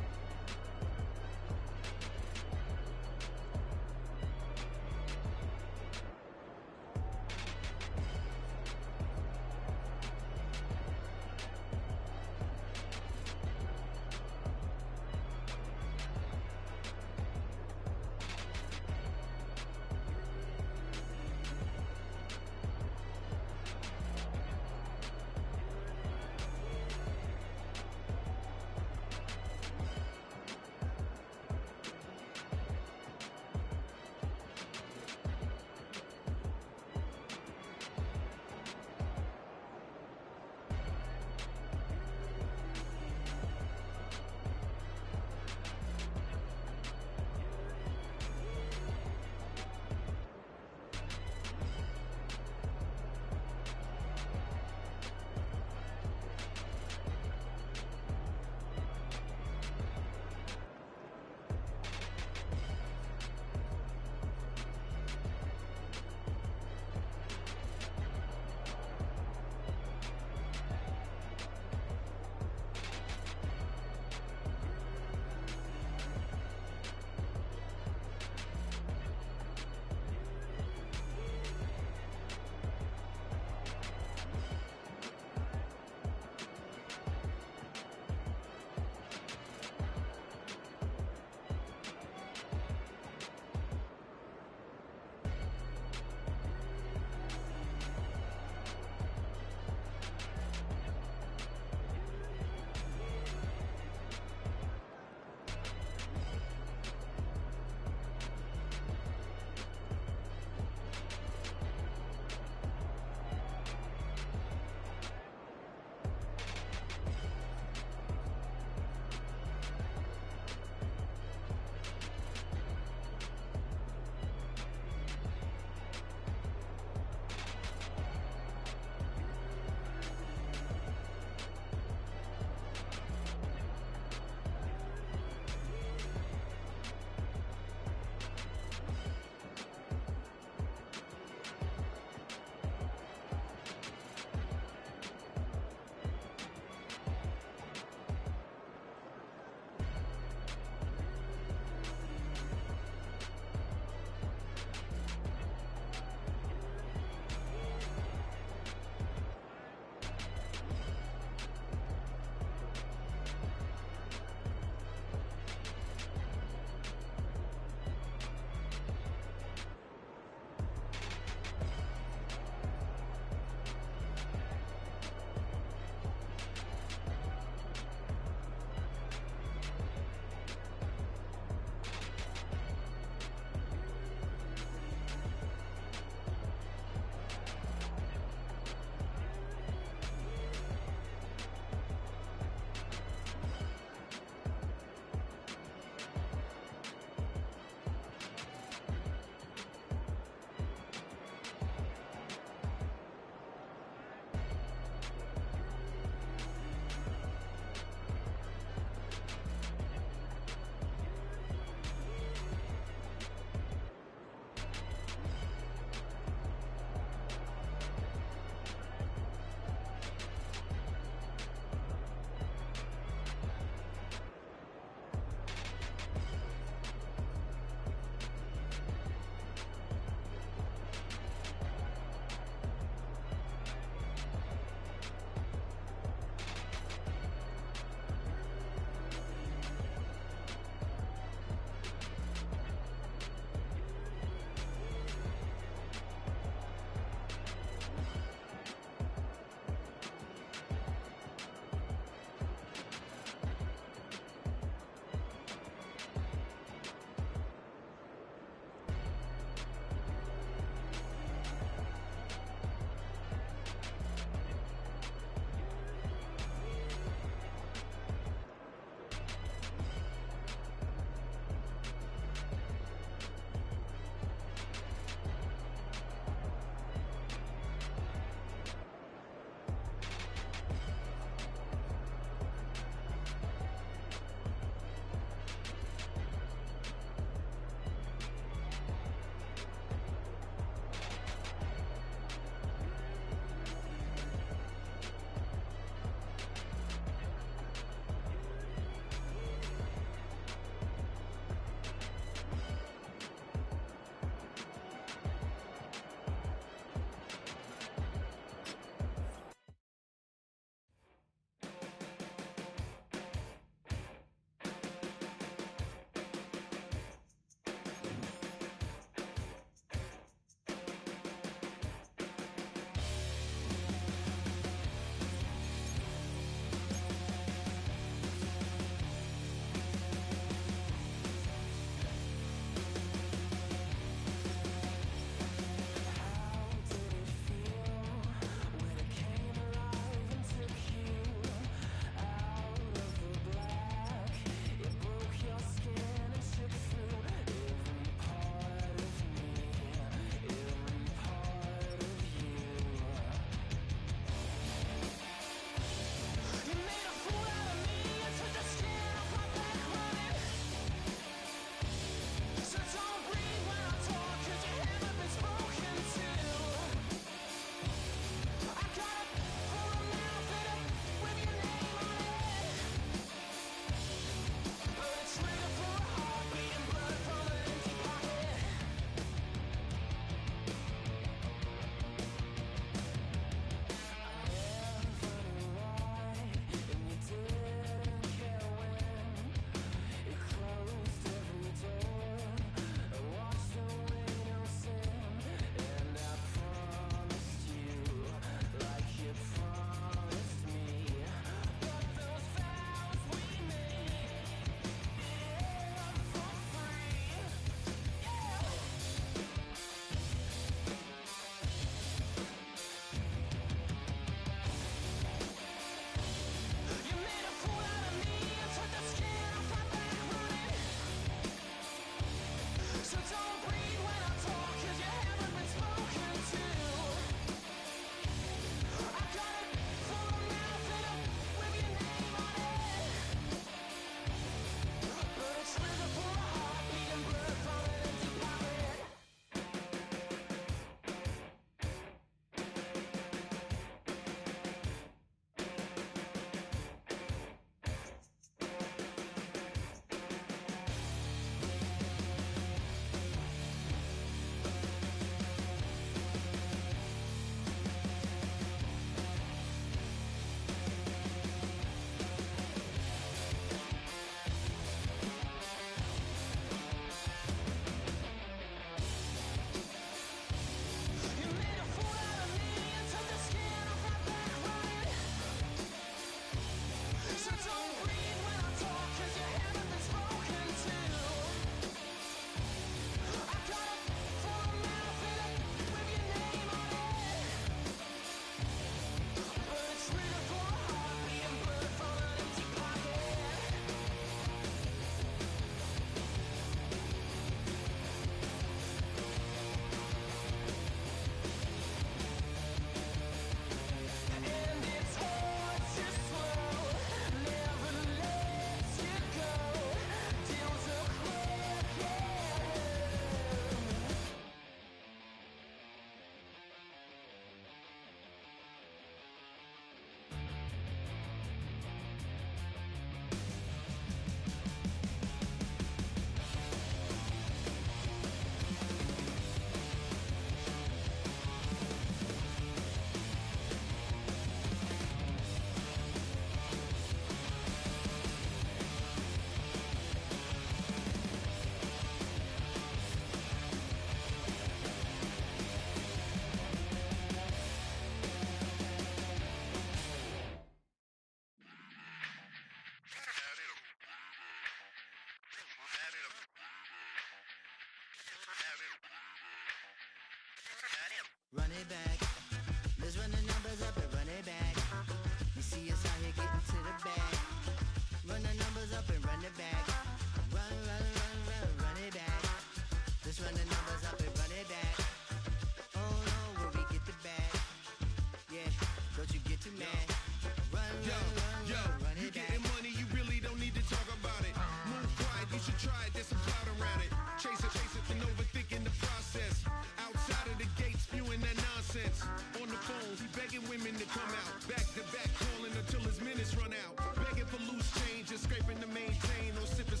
Speaker 7: women to come out. Back to back calling until his minutes run out. Begging for loose change and scraping to maintain. Or sipping,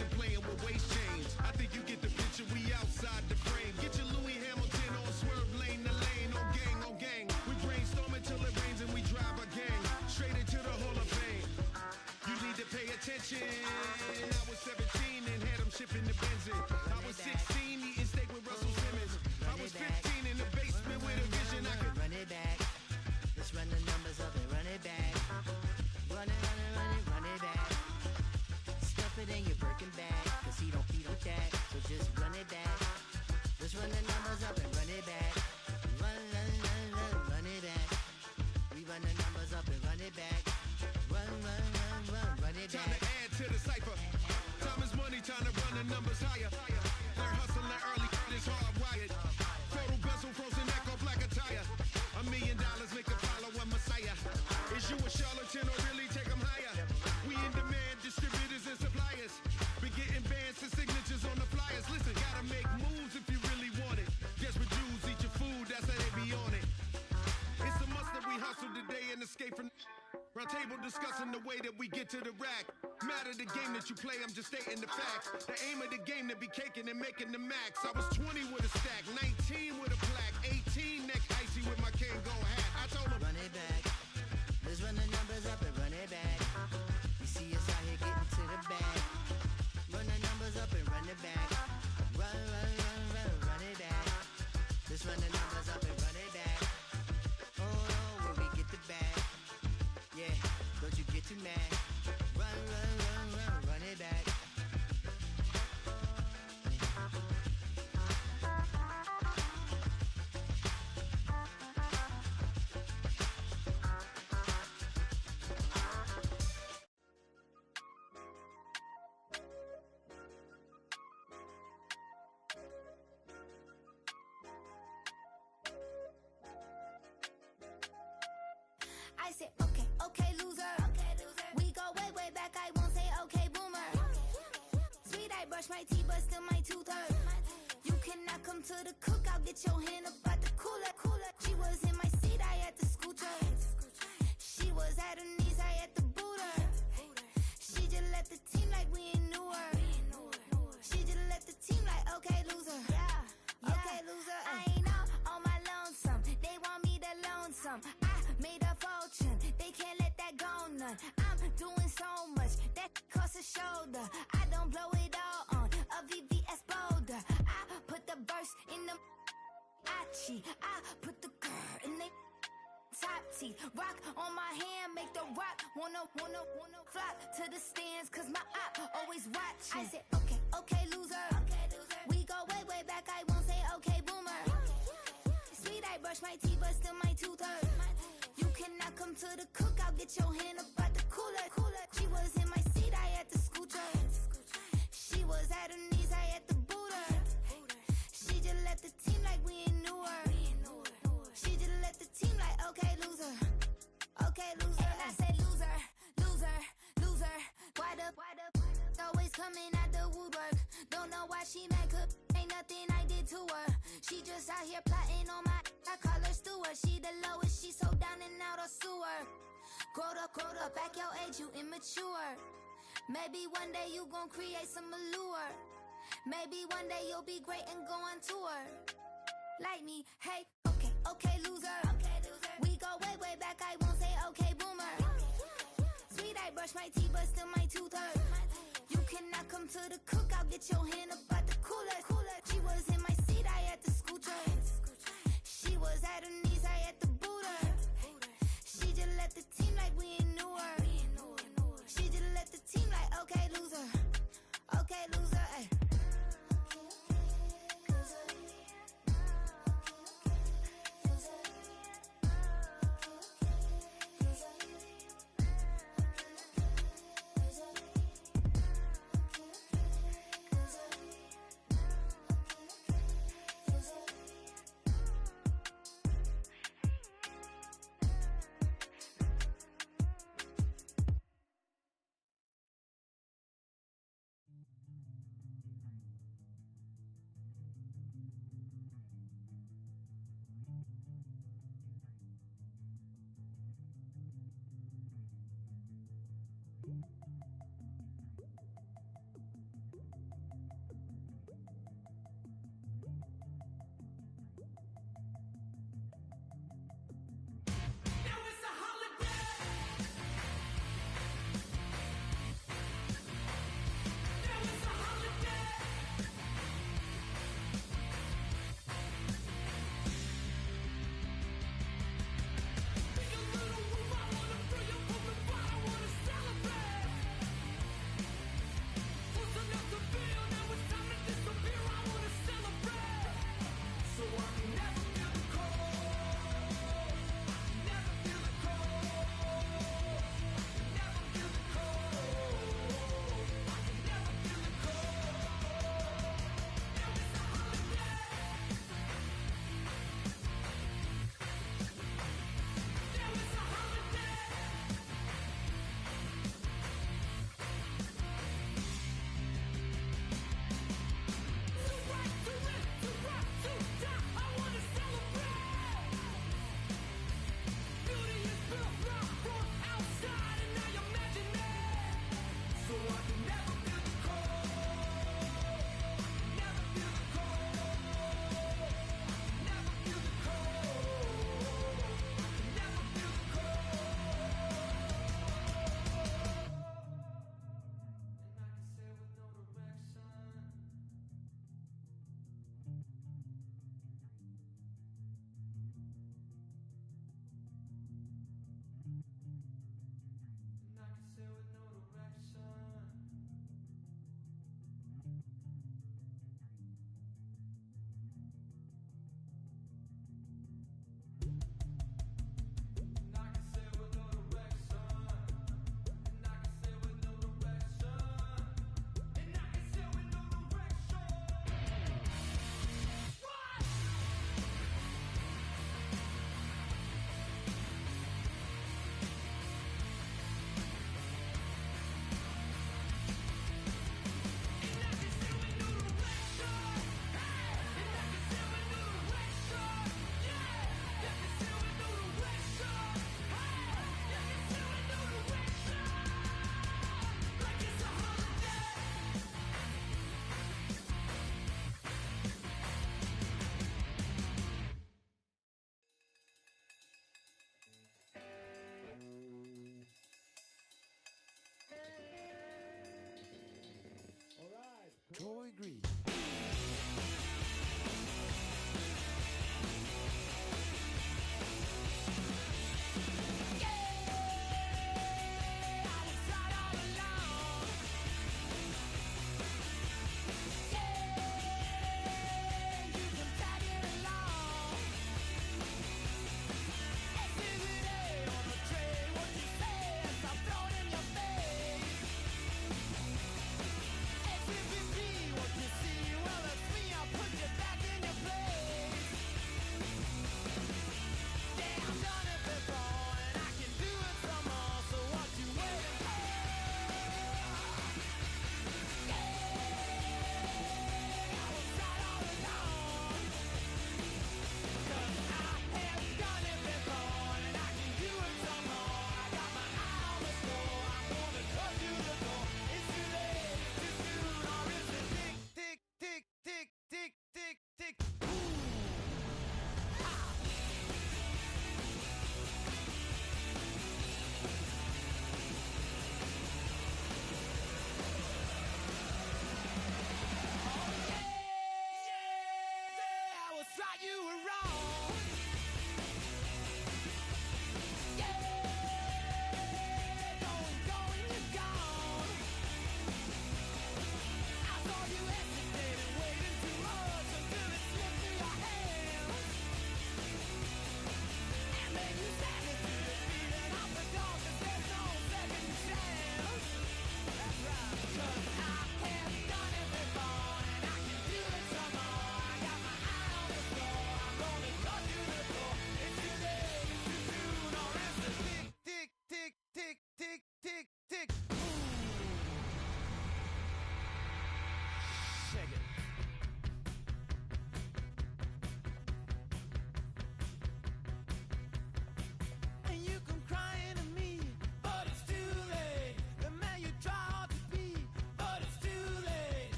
Speaker 7: and playing with waist chains. I think you get the picture, we outside the frame. Get your Louis Hamilton on swerve lane to lane. On gang. We brainstorm until it rains and we drive a gang. Straight into the Hall of Fame. You need to pay attention. I was 17 and had them shipping the benzin. I was 16 eating steak with Russell Simmons. I was 15 in the basement with a vision. I could
Speaker 8: run it back. Let's run the numbers up and run it back. Run it back. Stuff it in your Birkin bag, cause he don't that. So just run it back. Let's run the numbers up and run it back. Run it back. We run the numbers up and run it back. Run it back.
Speaker 7: Time to add to the cipher. Time is money, time to run the numbers higher. They're hustling early, it's hardwired. Photo bezel, frozen neck off like a tire. $1 million make a follow a messiah. Is you a charlatan or really take them higher? We in demand, distributors and suppliers. Been getting bands and signatures on the flyers. Listen, gotta make moves if you really want it. Desperate Jews eat your food, that's how they be on it. It's a must that we hustle today and escape from round table discussing the way that we get to the rack. Matter the game that you play, I'm just stating the facts. The aim of the game to be caking and making the max. I was 20 with a stack, 19 with a plaque, 18 neck icy with my Kango hat. I told him,
Speaker 8: run it back. Let's run the numbers up and run it back. You see us out here getting to the bag. Run the numbers up and run it back. Run it back. Let's run the numbers up and run it back. Oh, when we get the bag. Yeah, don't you get too mad. Run it back.
Speaker 9: I said, okay, loser. We go way back, I won't say okay, boomer. Sweet, I brush my teeth, but still my tooth hurt. You cannot come to the cookout, get your hand up out the cooler. She was in my seat, I had to scoot her. She was at her knees, I had to boot her. She just left the team like we ain't knew her. She just left the team like, okay, loser. Yeah. Okay, loser. I ain't out on my lonesome. They want me to loan some. I made a fortune. They can't let that go none. I'm doing so much that costs a shoulder. I don't blow it all on a VVS boulder. I put the verse in the Achi. I put the girl in the top teeth. Rock on my hand, make the rock wanna flock to the stands, cause my eye always watching. I said, okay, loser. We go way back, I won't say okay, boomer. Sweet, I brush my teeth, but still my tooth hurt. You cannot come to the cookout, get your hand up out the cooler. She was in my seat, I had to scoot her. She was at her knees, I had to boot her. She just left the team like we ain't knew her. She just left the team like, okay, loser. Okay, loser. And I said, loser. Why the always coming out the woodwork? Don't know why she mad, cause ain't nothing I did to her. She just out here plotting on my, I call her steward. She the lowest, she so down and out of sewer. Growed up, back your age, you immature. Maybe one day you gon' create some allure. Maybe one day you'll be great and go on tour. Like me, hey, okay, loser. We go way back, I won't say okay, boomer. Sweet, I brush my teeth, but still my tooth hurt. You cannot come to the cookout, get your hand up out the cooler. She was in my seat, I had to scoot her. She was at her knees, I had to boot her. She just left the team like we ain't knew her. She just left the team like, okay, loser. Okay, loser, ay.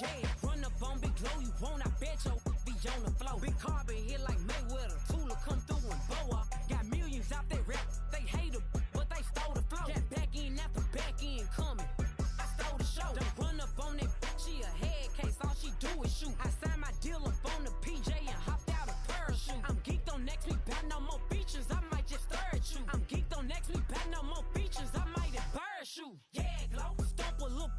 Speaker 8: Yeah, run up on Big Glow, you won't, I bet your be on the floor. Big carbon hit like Mayweather, Tula come through and boa. Got millions out there rap, they hate her, but they stole the flow. Got back in after back in coming, I stole the show. Don't run up on that bitch, she a head case, all she do is shoot. I signed my deal up on the PJ and hopped out a parachute. I'm geeked on next week, back no more features, I might just stare at you. I'm geeked on next week, back no more features, I might embarrass you. Yeah, glow, stomp a little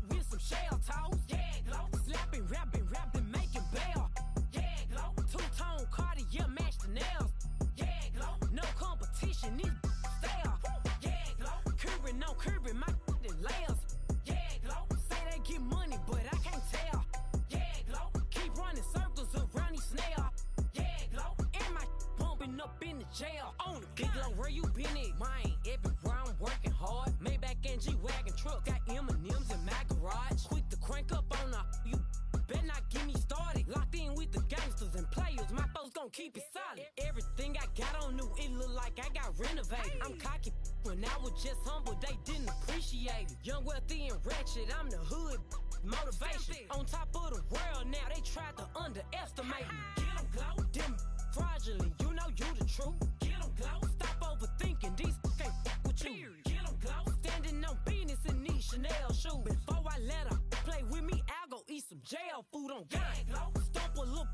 Speaker 8: with some shell toes. Yeah, glow, slapping, rapping, making bail. Yeah, glow, two-tone Cartier match the nails. Yeah, glow, no competition, these stale. Yeah, glow, curving, no curving, my layers. Yeah, glow, say they get money, but I can't tell. Yeah, glow, keep running circles around these snails. Yeah, glow, and my bumping up in the jail. On the big glow, where you been at? Mine, everywhere I'm working hard. Maybach and G-Wagon truck, got M&M's in my garage. Quick to crank up on her, you better not get me started. Locked in with the gangsters and players, my folks gon' keep it solid. Everything I got on new, it look like I got renovated. I'm cocky when I was just humble, they didn't appreciate it. Young, wealthy, and ratchet, I'm the hood motivation. On top of the world now, they tried to underestimate me. Get 'em, glow, them fraudulent, you know you the truth. Get 'em, glow, stop overthinking, these can't with you. Get 'em, glow, standing on business in these Chanel shoes. Before I let her play with me, I'll go eat some jail food on God. Glow, stomp a little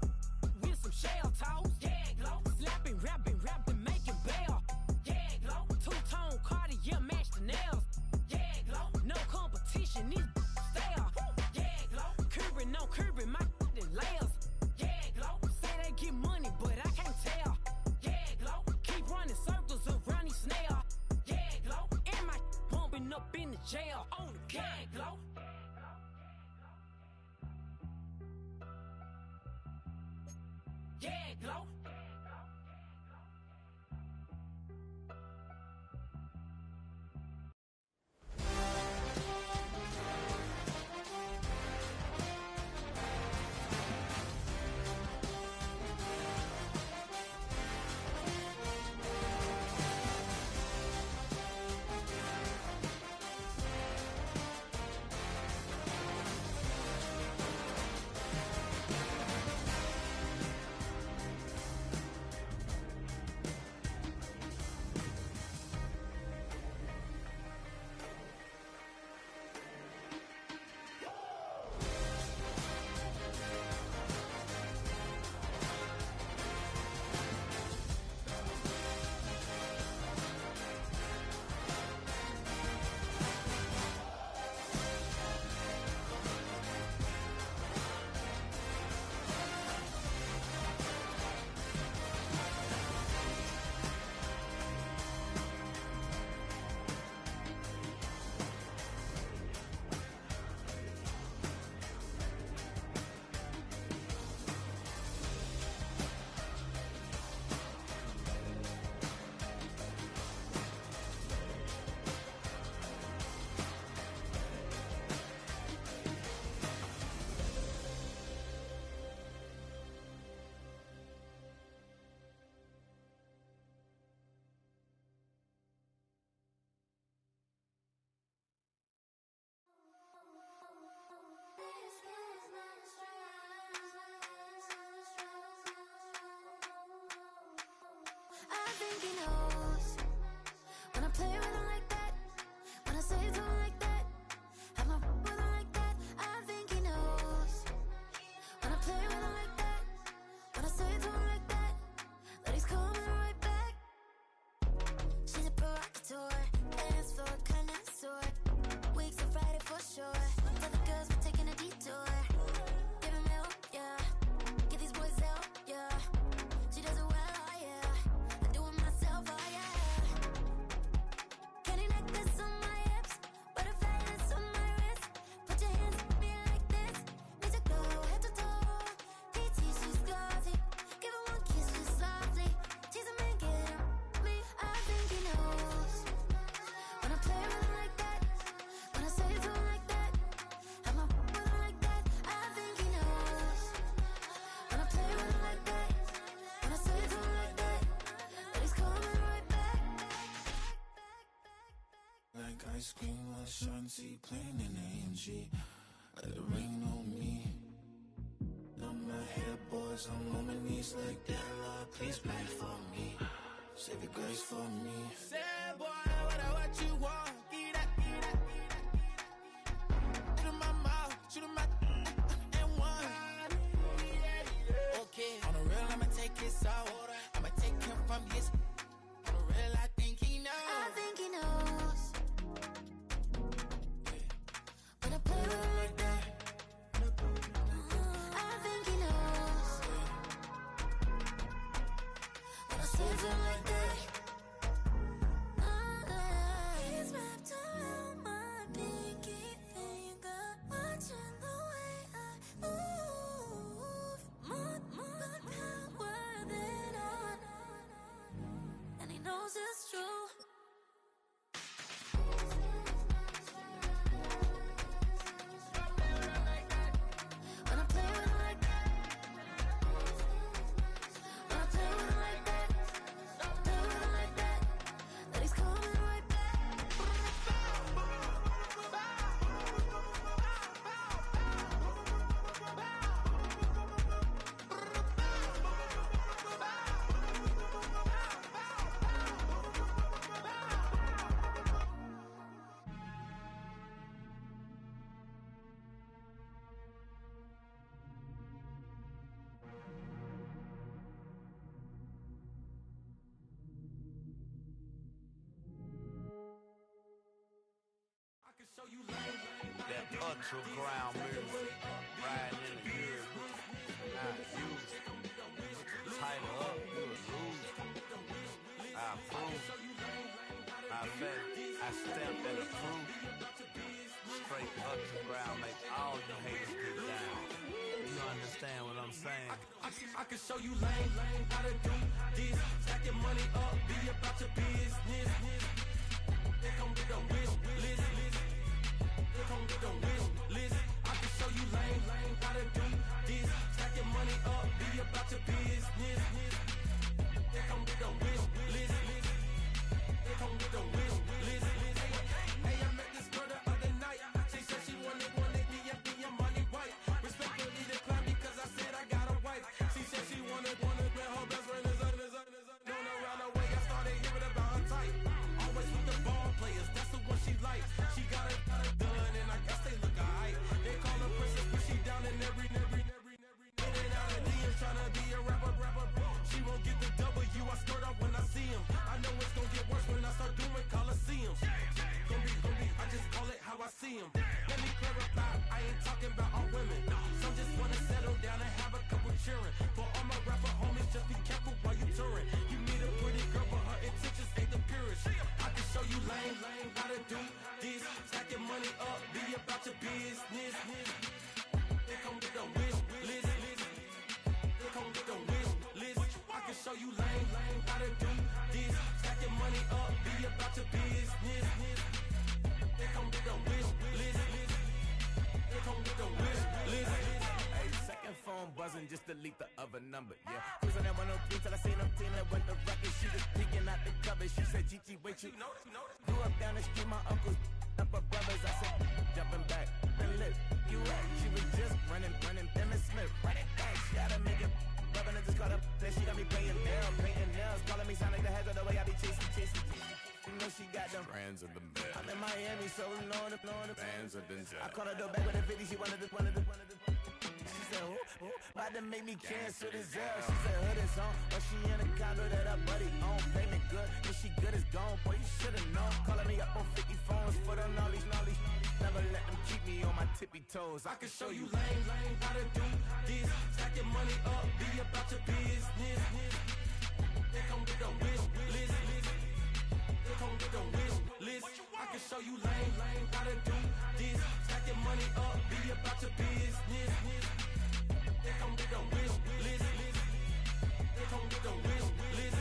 Speaker 8: with some shell toes. Yeah, glow, slapping, rapping, making bail. Yeah, glow, two-tone Cartier match the nails. Yeah, glow, no competition, these stale. Yeah, glow, curving, no curving, my layers. Yeah, glow, say they get money, but I can't tell. Yeah, glow, keep running circles around these snails. Yeah, glow, and my bumping up in the jail. On the yeah, glow. Yeah, glow.
Speaker 9: I think he knows when I play with him like that, when I say it to him like that, have my with him like that. I think he knows when I play with him like that, when I say it to him like that, that he's coming right back. She's a provocateur, dance floor connoisseur, weeks of Friday for sure. Tell the girls we're taking a detour. Give him help, yeah. Get these boys help, yeah. She does it well, oh yeah. I do it myself, oh yeah. Candy necklace on my hips, butterfly lace on my wrist. Put your hands on me like this. Need to go head to toe. PT, she's glossy. Give her one kiss just softly. Tease him and get him me. I think he knows when I play with him like that, when I say it to him like that, have my with him like that. I think he knows when I play with him like that, when I say it to him like that, that he's coming right back.
Speaker 10: Like ice cream with Shanti playing in AMG. let it rain on me. Now my head boys, I'm on my knees like that, Lord, please pray for me. Save your grace for me.
Speaker 7: Sad boy, what you want? Get that. Shoot in my mouth, shoot in my and one. Okay, on the real, I'ma take his out. I'ma take him from his. On the real, I think he knows.
Speaker 9: I think he knows. When I play with him like that, I think he knows. When I save him like that, he's wrapped around my pinky finger, watching the way I move. More power than on, and he knows it's true. When I play with him like that, when I play with him like that, that he's coming right back.
Speaker 11: That ultra ground music, riding in the years, not used. Tighten up, you a lose. I approve. I bet I stamped and approved. Straight ultra ground, make all you haters get down. You understand what I'm saying?
Speaker 7: I can show you lame, how to do this. Stack your money up, be about your business. They come with a wish list. They come with a wish list. I can show you lame, how to do this. Stack your money up, be about your business. They come with a wish list. They come with a wish list. Hey, I met this girl the other night. She said she wanted me and be your money white. Respectfully declined because I said I got a wife. She said she wanted when her best friend is going around the way. I started hearing about her type. Always with the ball players, that's the one she likes. She got it done, and I guess they look alright. They call her princess, but she down in every. In and out of DMs, tryna be a rapper. She won't get the W, I skirt off when I see him. I know it's gonna get worse when I start doing Coliseums. Gonna be, I just call it how I see him. Let me clarify, I ain't talking about all women. Some just wanna settle down and have a couple cheering. For all my rapper homies, just be careful while you touring. You meet a pretty girl, but her intentions ain't the purest. I can show you lame, how to do this. Stack your money up, be about your business. They come with a wish list. They come with a wish list. I can show you lame, how to do this. Stack your money up, be about your business. They come with a wish list. They come with a wish list.
Speaker 11: Hey, second phone buzzing, just delete the other number, yeah. Cruising at 103 till I seen them team that went the record. She was peeking out the cover. She said, Gigi, wait, you grew up down the street, my uncles, up her brothers. I said, jumping back, been lit. You at? She was just running, Emmett Smith, running back. She gotta make it. Rubbing it just caught up. Then she got me painting nails, calling me sound like the heads of the way I be chasing. You know she got them
Speaker 12: Brands of the best.
Speaker 11: I'm in Miami, so knowing the
Speaker 12: Bands of the Jags.
Speaker 11: I called her door back with a 50, she wanted the. She said, about to make me cancel this Zell. She said, hood is on, but she in a condo that her buddy own. Payment good, if she good is gone, boy, you should've known. Calling me up on 50 phones for the knowledge. Never let them keep me on my tippy toes.
Speaker 7: I can show you lame, how to do this. Stack your money up, be about your business. They come with a wish list. They come with a wish list. I can show you lame, how to do this. Stack your money up, be about your business. They come with a wish list. They come with a wish list.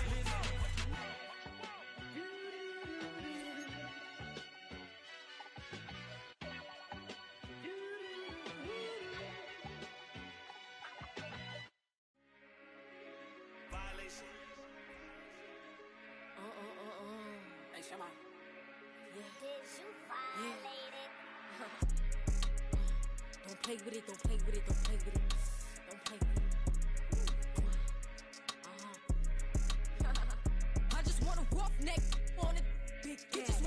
Speaker 13: Hey, Shama.
Speaker 9: Did you violate it?
Speaker 13: Don't play with it, don't play with it, don't play with it. Don't play with it. I just want a roughneck on it. Big gas.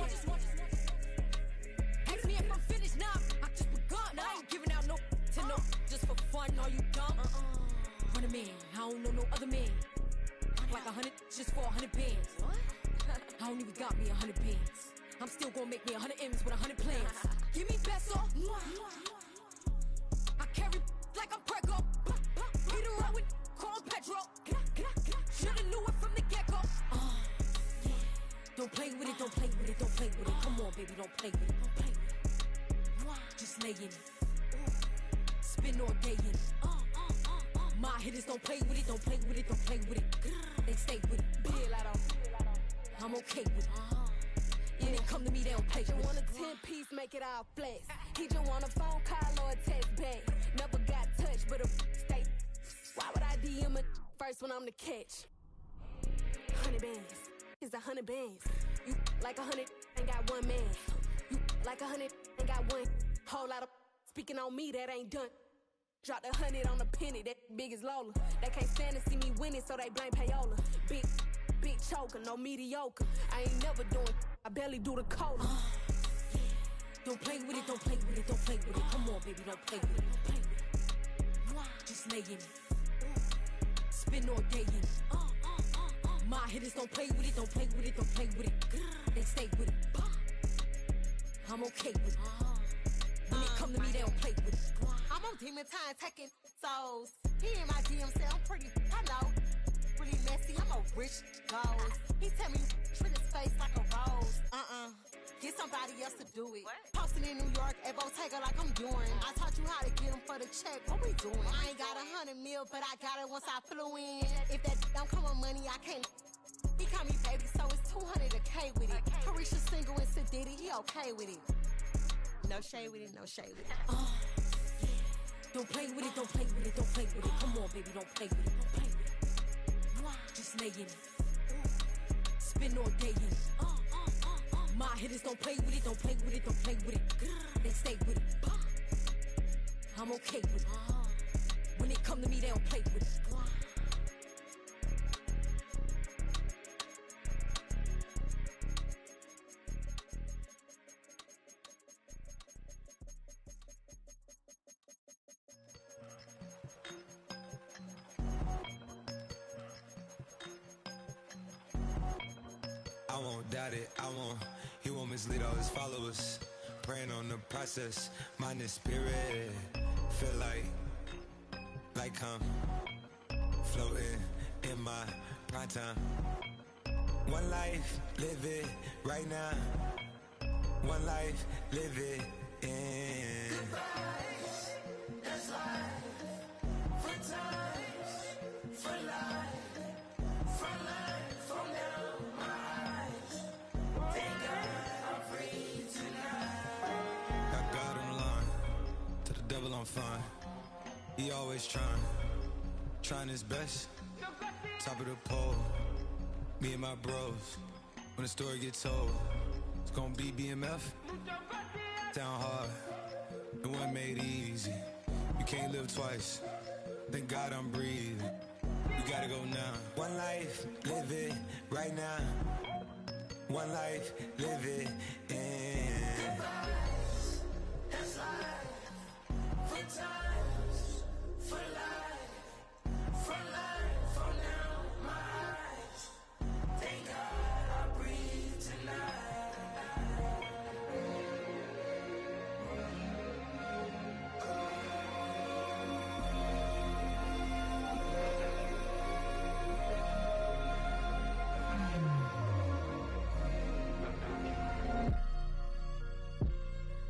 Speaker 13: Ask me if I'm finished now. I just begun. I ain't giving out no to no. Just for fun, are you dumb? Run a man, I don't know no other man. Like 100 just for 100 bands. What? I don't even got me 100 bands. I'm still gonna make me 100 M's with 100 plans. Give me peso. I carry like I'm Prego. Eat around with corn Pedro. Shoulda knew it from the get-go. Yeah. Don't play with it, don't play with it, don't play with it. Come on, baby, don't play with it, don't play with it. Just lay in it. Spin all day in it. My hitters don't play with it, don't play with it, don't play with it. They stay with it. I'm okay with it. When they come to me, they don't play with it.
Speaker 12: He want a 10-piece, make it all flex. He just want a phone call or a text back. Never got touched, but a stay. Why would I DM it first when I'm the catch? 100 bands, it's 100 bands. You like 100 ain't got one man. You like 100 ain't got one. Whole lot of speaking on me that ain't done. Drop the 100 on the penny, that big as Lola. They can't stand to see me winning, so they blame payola. Big choker, no mediocre. I ain't never doing, I barely do the cola.
Speaker 13: Don't play with it, don't play with it, don't play with it. Come on, baby, don't play with it, don't play with it. Just lay in it. Spin all day in it. My hitters don't play with it, don't play with it, don't play with it. They stay with it. I'm okay with it. When it come to me, they don't play with it.
Speaker 14: I'm on demon time taking souls. He in my DM say I'm pretty, I know. Really messy, I'm a rich ghost. He tell me treat his face like a rose. Get somebody else to do it. Posting in New York at Bottega like I'm doing. I taught you how to get them for the check. What we doing? I ain't got 100 mil, but I got it once I flew in. If that don't come with money, I can't. He call me baby, so it's 200 a K with it. Carisha single and Sadiddy, he okay with it. No shade with it, no shade with it.
Speaker 13: Don't play with it, don't play with it, don't play with it. Come on, baby, don't play with it, don't play with it. Just lay in it. Spin all day in it. My hitters don't play with it, don't play with it, don't play with it. They stay with it. I'm okay with it. When it come to me, they don't play with it.
Speaker 15: I won't doubt it, he won't mislead all his followers. Praying on the process, mind and spirit. Feel like I'm floating in my prime time. One life, live it right now. One life, live it in.
Speaker 10: Goodbyes, that's life. For times, for life. For life, from down my eyes. Thank God I'm free tonight.
Speaker 15: Got God on the line, to the devil I'm fine. He always trying his best. Top of the pole, me and my bros. When the story gets told, it's gonna be BMF. Down hard, it wasn't made easy. You can't live twice. Thank God I'm breathing. We gotta go now. One life, live it right now. One life, live it in.
Speaker 10: Goodbyes, that's life. For times, for life. For life, from down my eyes. Thank God I breathe tonight.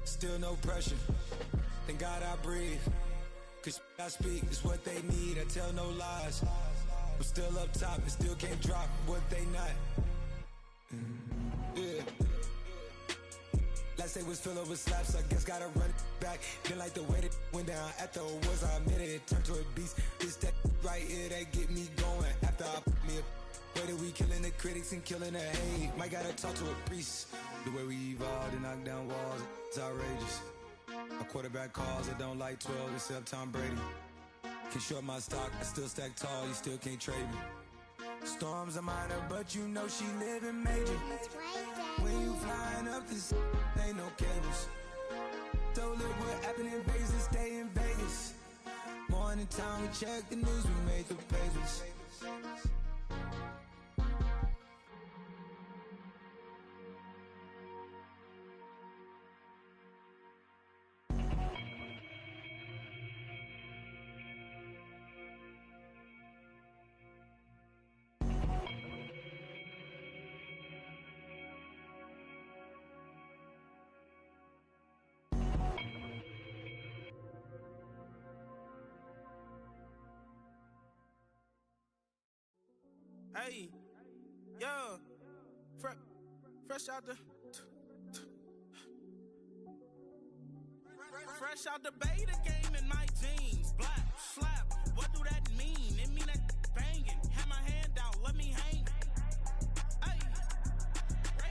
Speaker 15: Still no pressure. Thank God I breathe. Cause I speak is what they need. I tell no lies. I'm still up top and still can't drop what they not. Yeah. Last day was filled over slaps, I guess gotta run it back. Didn't like the way that went down after it was, I admit it turned to a beast. It's that right here that get me going. After I put me a way that we killing the critics and killing the hate. Might gotta talk to a priest. The way we evolved and knock down walls, it's outrageous. I Quarterback calls, I don't like 12 except Tom Brady. Can short my stock, I still stack tall, you still can't trade me. Storms are minor, but you know she living major. When you flying up this, ain't no cables. Don't look what happened in Vegas and stay in Vegas. Morning time, we check the news, we make the pages.
Speaker 11: Hey, yo, fresh out the beta game in my jeans. Black, slap, what do that mean? It mean that banging. Have my hand out, let me hang. Hey,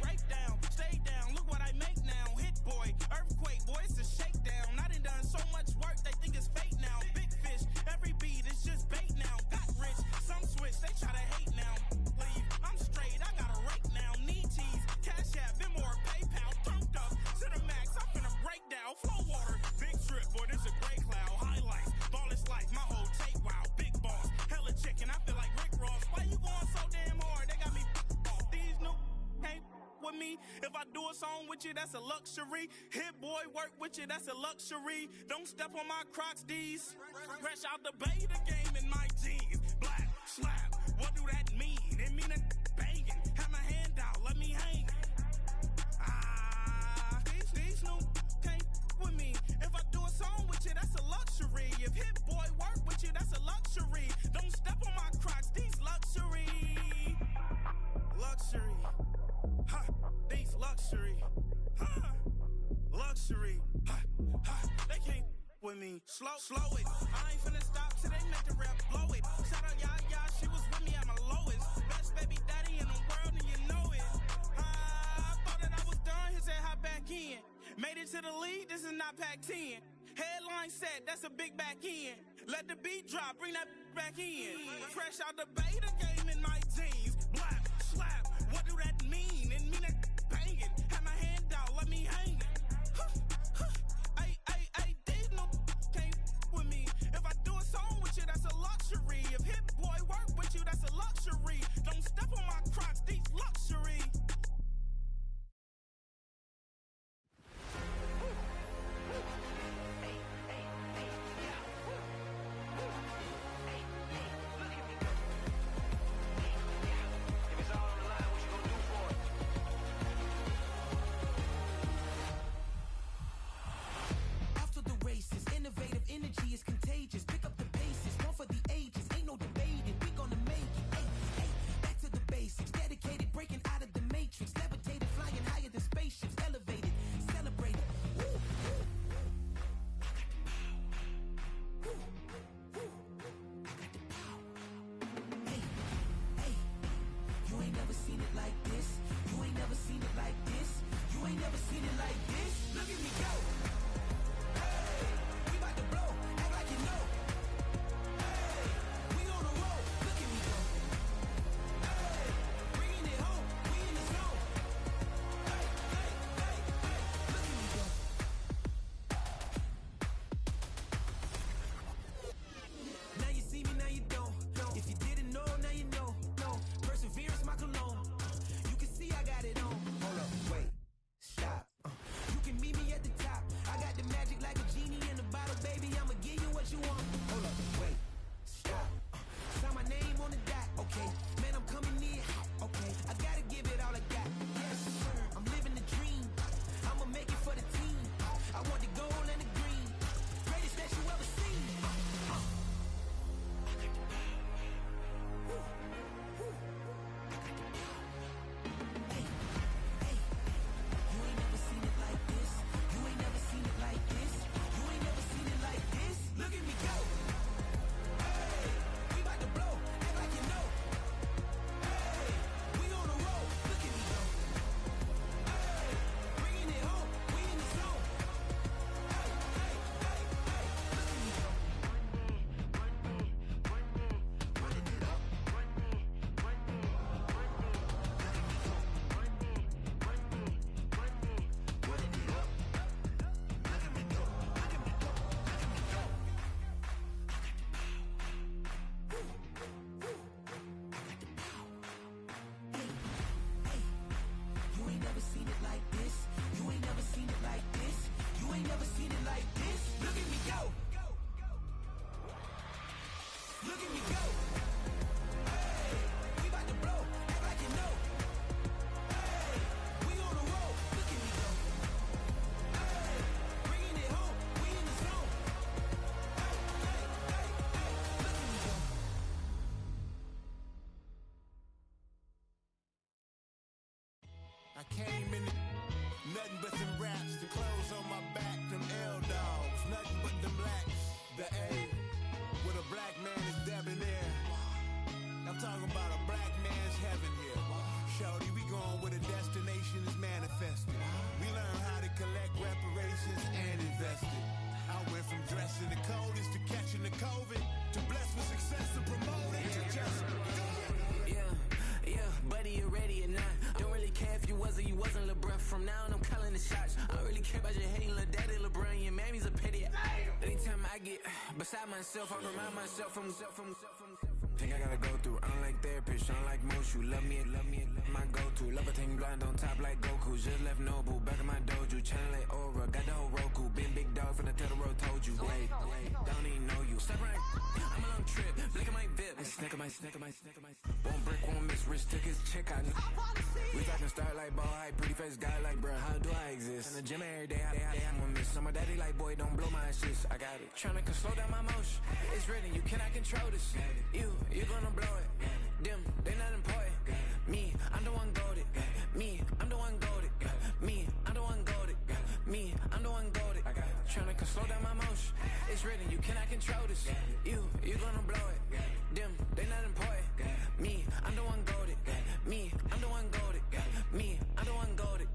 Speaker 11: break down, stay down, look what I make now. Hit boy, earthquake, boy, it's a shakedown. I done so much work, they think it's fake now. Big fish, every beat is just bait now. Got rich, some switch, they try to hate now. Leave, I'm straight, I got a rake now. Need cheese, cash app, Venmo or PayPal. Thumped up to the max, I'm finna break down. Flow water, big trip, boy, this a gray cloud. Highlights, ball is life, my whole tape, wow. Big boss, hella chicken, I feel like Rick Ross. Why you going so damn hard? They got me off. These new can't with me. If I do a song with you, that's a luxury. Hit boy, work with you, that's a luxury. Don't step on my Crocs, D's. Fresh out the beta game in my jeans. Black, slap, what do that mean? It mean a banging. Have my hand out, let me hang. These new can't with me. If I do a song with you, that's a luxury. If Hit Boy work with you, that's a luxury. Don't step on my Crocs, these luxury. Luxury. Ha, these luxury. Ha, luxury. Ha, ha, they can't with me. Slow it. I ain't finna stop till they make the rap blow it. Shout out Yaya, she was with me at my lowest. Best baby daddy in the world and you know it. I thought that I was done, he said hop back in. Made it to the league, this is not Pac-10. Headline set, that's a big back end. Let the beat drop, bring that back in. Fresh out the beta game in my jeans. Black, slap, what do that mean? It mean that banging. Have my hand out, let me hang it. Ay, these no can't with me. If I do a song with you, that's a luxury. If Hit Boy work with you, that's a luxury. Don't step on my Crocs, these luxury.
Speaker 7: I came in nothing but some raps, the clothes on my back, them L-dogs, nothing but them blacks. The A, with a black man is debonair. I'm talking about a black man's heaven here. Shorty, we going where the destination is manifested. We learn how to collect reparations and invest it. I went from dressing the coldest to catching the COVID, to blessed with success to promote it, to just do it.
Speaker 11: Yeah, buddy, you ready or not? Don't really care if you was or you wasn't LeBron. From now on, I'm calling the shots. I don't really care about your hating little daddy LeBron. Your mammy's a pity. Anytime I get beside myself, I remind myself from think I gotta go through. Unlike therapist, unlike most, you love me, my go-to. Love a thing blind on top like Goku. Just left Nobu, back in my dojo. Channel like Aura, got the whole Roku. Big dog from the Tether Road told you. Wait, don't even know you. Step right, I'm a long trip. Look at my VIP. I snack at my. Won't break, won't miss. Rich took his check out. We talking start like ball hype. Pretty face guy like, bruh, how do I exist? In the gym every day, I'm gonna miss. Some of daddy like, boy, don't blow my assist. I got it. Tryna slow down my motion. It's written, you cannot control this. You're gonna blow it. Them, they not important. Me, I'm the one goated. Me, I'm the one goated. Me, I'm the one goated. Me, I'm the one goated. Tryna slow down my motion. It's written, you cannot control this. You're gonna blow it. Them, they not important. Me, I'm the one goated. Me, I'm the one goated. Me, I'm the one goated.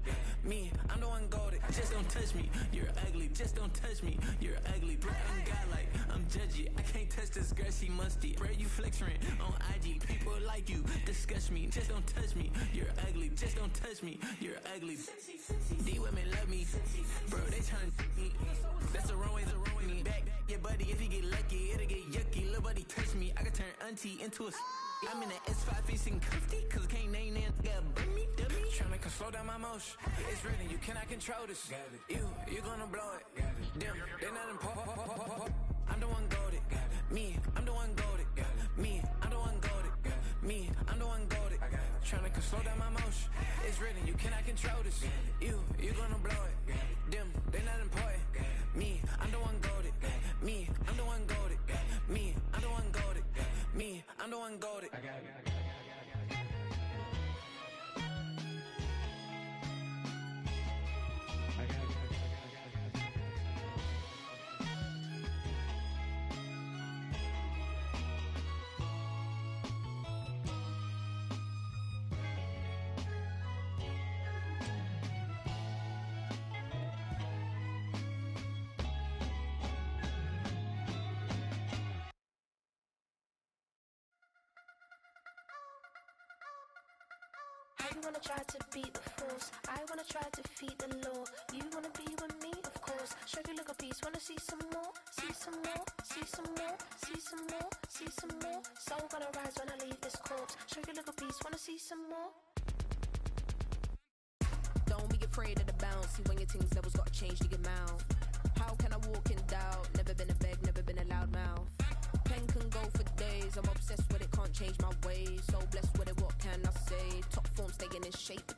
Speaker 11: Me, I'm the one goated. Just don't touch me, you're ugly. Just don't touch me, you're ugly. Bro, I'm godlike, I'm judgy. I can't touch this girl, she musty. Bro, you flexing on IG. People like you disgust me. Just don't touch me, you're ugly. Just don't touch me, you're ugly. These women love me, bro, they tryna me. That's the wrong way, me back. Yeah, buddy, if you get lucky, it'll get yucky. Little buddy touch me, I can turn auntie into a I'm in the S5 facing cuffy, cause I can't name that got burn me, dummy. Tryna slow down my motion. It's written, you cannot control this. You're gonna blow it. Them, they're not important. I'm the one goated. Me, I'm the one goated. Me, I'm the one goated. Me, I'm the one goated. Tryna slow down my motion. It's written, you cannot control this. You're gonna blow it. Them, they're not important. Me, I'm the one goated. Me, I'm the one goated. Me, I'm the one goated. Me, I'm the one goated.
Speaker 9: You wanna try to beat the force, I wanna try to defeat the law. You wanna be with me, of course. Show you look a piece, wanna see some more, see some more, see some more, see some more, see some more. Soul gonna rise when I leave this corpse. Show you look a piece, wanna see some more.
Speaker 12: Don't be afraid of the bounce. See when your things levels gotta change to your mouth. How can I walk in doubt? Never been a beg, never been a loud mouth. Pen can go for days. I'm obsessed with it, can't change my ways. So blessed with it, what can I say? Top form staying in shape.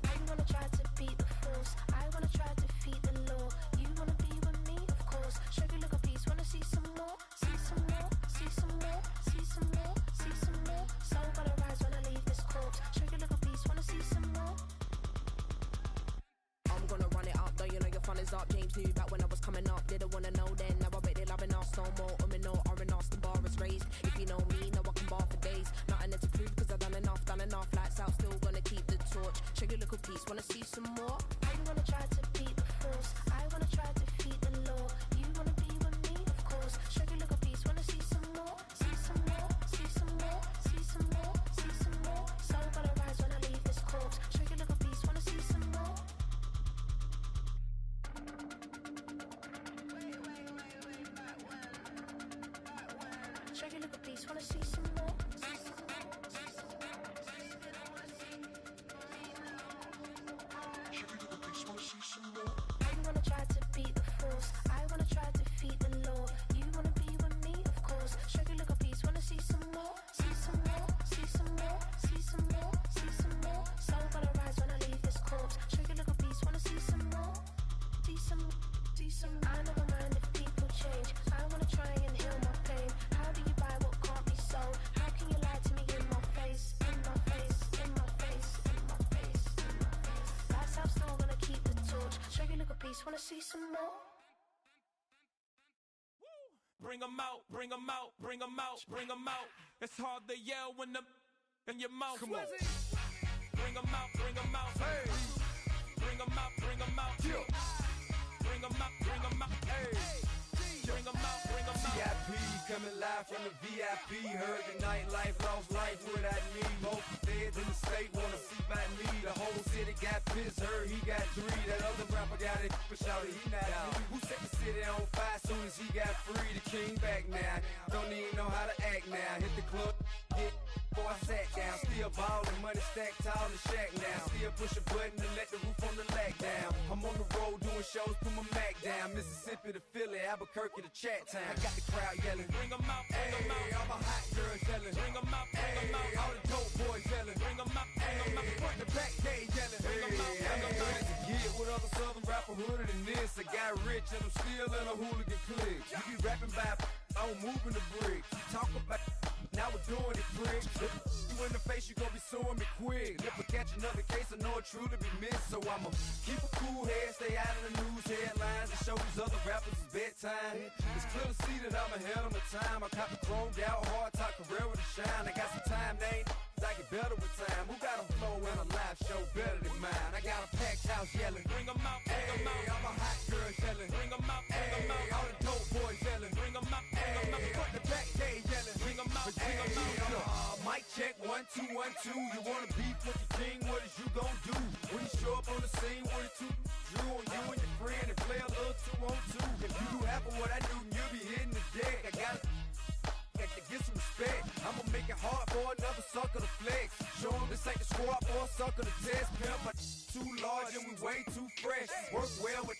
Speaker 9: I wanna try to beat the force, I wanna try to defeat the law. You wanna be with me, of course. Show you look a piece, wanna see some more, see some more, see some more, see some more, see some more. Soul gonna rise when I leave this corpse. Show you look a piece, wanna see some more.
Speaker 12: I'm gonna run it up, though you know your fun is up. James knew back when I was coming up. Didn't wanna know then, now I bet they're loving us no more. No R&R's, the bar is raised. If you know me, know I can bar for days. Nothing there to prove, cause I've done enough. Lights out, still gonna keep the torch. Show you little piece, wanna see some more?
Speaker 9: I wanna try to beat the force, I wanna try to defeat the law. You wanna be with me, of course. Show you little piece, wanna see some more, see some more, see some more, see some more, see some more. Soul gonna rise when I leave this corpse. Show you little piece, wanna see some more. Show you little piece, wanna see some more. I wanna try to beat the force, I wanna try to defeat the law. You wanna be with me, of course. Show you look a piece, wanna see some more, see some more, see some more, see some more, see some more. Soul gonna rise when I leave this corpse. Show you look a piece, wanna see some more, see some, see some. I never mind if people change. I wanna try and heal my pain. How do you buy what can't be sold? How can you lie to me in my face, in my face, in my face, in my face, in my face?
Speaker 16: Peace, wanna see some more?
Speaker 11: Bring 'em out, bring 'em out, bring 'em out, bring 'em out. It's hard to yell when the in your mouth. Come on. Bring 'em out, bring 'em out. Hey. Bring 'em out, bring 'em out. Yeah. Bring 'em out, bring 'em out. Hey. Bring 'em out, bring 'em out.
Speaker 17: VIP coming live from the VIP. Heard the nightlife, lost life without me. Both feds in the state wanna see by me. The whole city got pissed, heard he got 3. That other rapper got it, but shouted he not out. Who set the city on fire soon as he got free? The king back now, don't even know how to act now. Hit the club, hit. Before I sat down, still ballin', money stacked tall in shack now. Still push a button to let the roof on the lag down. I'm on the road doing shows, put my Mac down. Mississippi to Philly, Albuquerque to Chat Town. I got the crowd yelling, bring 'em out, bring 'em out. All my hot girls yelling, bring 'em out, bring 'em out. All the dope boys yelling, bring 'em out, bring 'em out. Front the back, they yelling, bring 'em out, bring 'em out. To get with other southern rapper hooded than this. I got rich and I'm still in a hooligan clique. You be rapping by, I'm moving the bricks. You talk about, now we're doing it quick. You in the face, you gon' be suing me quick. If I catch another case, I know it truly be missed. So I'ma keep a cool head, stay out of the news headlines, and show these other rappers it's bedtime. It's clear to see that I'm ahead of my time. I cop the chromed out, hard top career with a shine. I got some time, named I get better with time. Who got a flow and a live show better than mine? I got a packed house yelling, bring 'em out, bring 'em out. All my hot girls yelling, bring 'em out, bring 'em out. All the dope boys yelling, bring 'em out, bring 'em out. Front the back, they yelling, bring 'em out, bring 'em out. Mic check, 1 2 1 2. You wanna beef with the king? What is you gon' do when you show up on the scene with a 2 drew on you and your friend and play a little 2 on 2? If you do half of what I do, you'll be hitting the deck. I got to get some respect. I'ma make it hard for another sucker to flex. Show 'em this ain't the squad for a sucker to test. Pimp, my too large and we way too fresh. Work well with.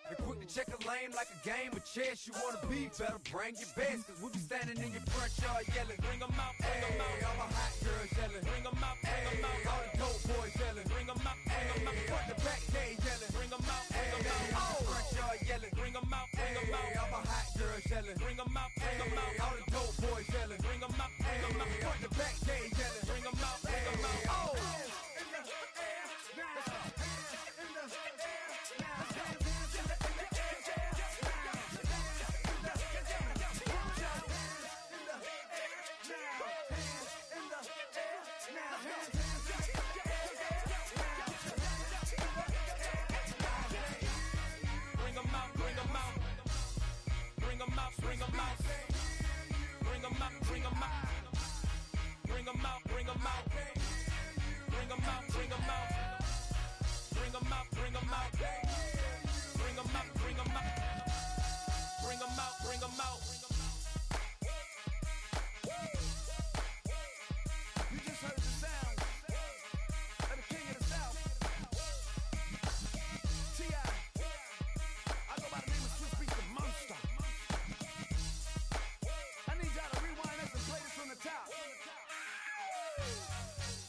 Speaker 17: And quick to check a lane like a game of chess. You wanna be better, bring your best. Cause we be standing in your front yard yelling, bring 'em out, bring 'em out. All my hot girls yelling, bring 'em out, bring 'em out. All the dope boys yelling, bring 'em out, bring 'em out. Front the back, they yelling, bring 'em out, bring 'em out. All the front yard yelling, bring 'em out, bring 'em out. All my hot girls yelling, bring 'em out, bring 'em out. All the dope boys yelling, bring 'em out, bring 'em out. Front the back, they yelling, bring 'em out, bring 'em out. Oh! Bring 'em out, bring 'em out, bring 'em out, bring 'em out, bring 'em out, bring 'em out, bring 'em out, bring 'em out, bring 'em out, bring 'em out, bring 'em out, bring 'em out, bring 'em out. You just heard the sound of the king of the South, T.I. I go by the name of Swiss Beats the Monster. From the top.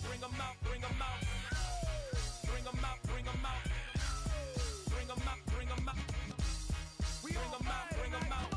Speaker 17: Bring 'em out, bring 'em out. Bring 'em out, bring 'em out. Bring 'em out, bring 'em out. Bring 'em out, bring 'em out.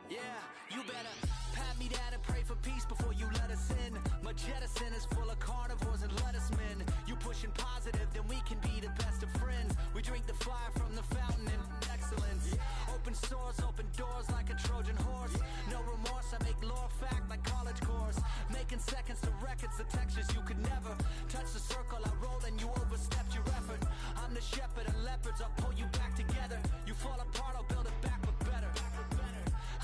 Speaker 18: Yeah, you better pat me down and pray for peace before you let us in. My jettison is full of carnivores and lettucemen. You pushing positive, then we can be the best of friends. We drink the fire from the fountain in excellence. Open sores, open doors like a Trojan horse. No remorse, I make lore fact like college course. Making seconds to records, the textures you could never touch the circle I rolled and you overstepped your effort. I'm the shepherd and leopards, I'll pull you back together. You fall apart, I'll build it back but better.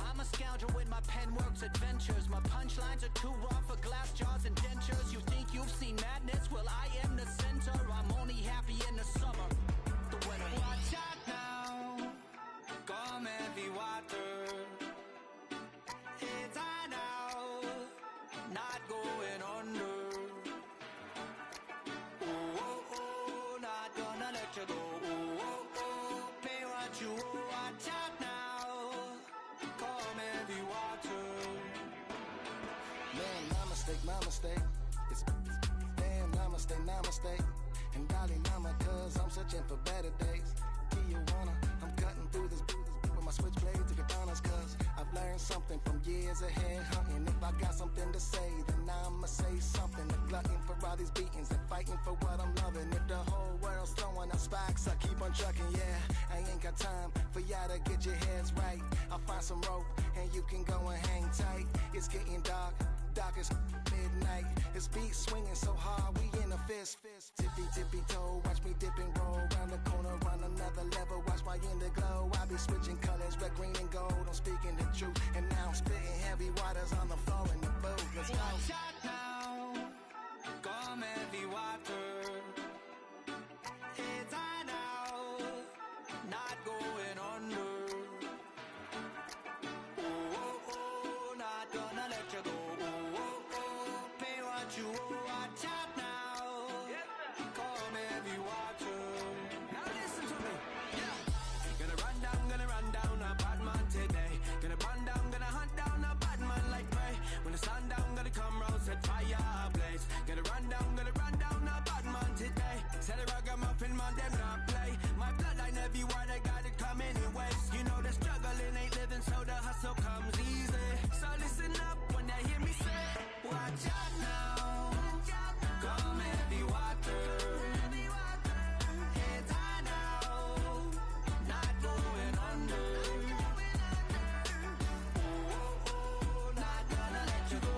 Speaker 18: I'm a scoundrel with my pen works adventures. My punchlines are too raw for glass jars and dentures. You think you've seen madness? Well, I am the center. I'm only happy in the summer. The winter. Watch out now. Come heavy water. It's high now. Not going under. Oh, oh, oh. Not gonna let you go. Oh, oh, oh. Pay what you owe. Watch out now. Come heavy water.
Speaker 19: Man, my mistake. It's damn, namaste. And golly, nama, cause I'm searching for better days. marijuana. I'm cutting through this with my switchblade to get honest, cause I've learned something from years ahead hunting. If I got something to say, then I'ma say something. A glutton for all these beatings and fighting for what I'm loving. If the whole world's throwing up sparks, I keep on trucking, yeah. I ain't got time for y'all to get your heads right. I'll find some rope and you can go and hang tight. It's getting dark, dark as midnight. This beat swinging so hard, we in a fist. Tippy, tippy toe, watch me dip and roll. Round the corner, run another level, watch my indigo. I be switching colors, red, green, and gold. I'm speaking the truth, and now I'm spitting heavy waters on the floor in the booth. Let's go.
Speaker 18: Watch out now, come heavy water. It's high now, not going under. Oh, oh, oh, not gonna let you go. Oh, oh, oh, pay what you owe. Watch out now, come heavy water. Now listen to me, yeah. Gonna run down a bad man today. Gonna run down, gonna hunt down a bad man like prey. When the sun down, gonna come round, set fire ablaze. Gonna run down a bad man today. Said the ragamuffin man, them not play. My bloodline everywhere, they got it coming in waves. You know the struggling ain't living, so the hustle comes easy. So listen up when they hear me say, watch out now, come heavy water. It's high now, not going under. Oh, oh, oh, not gonna let you go.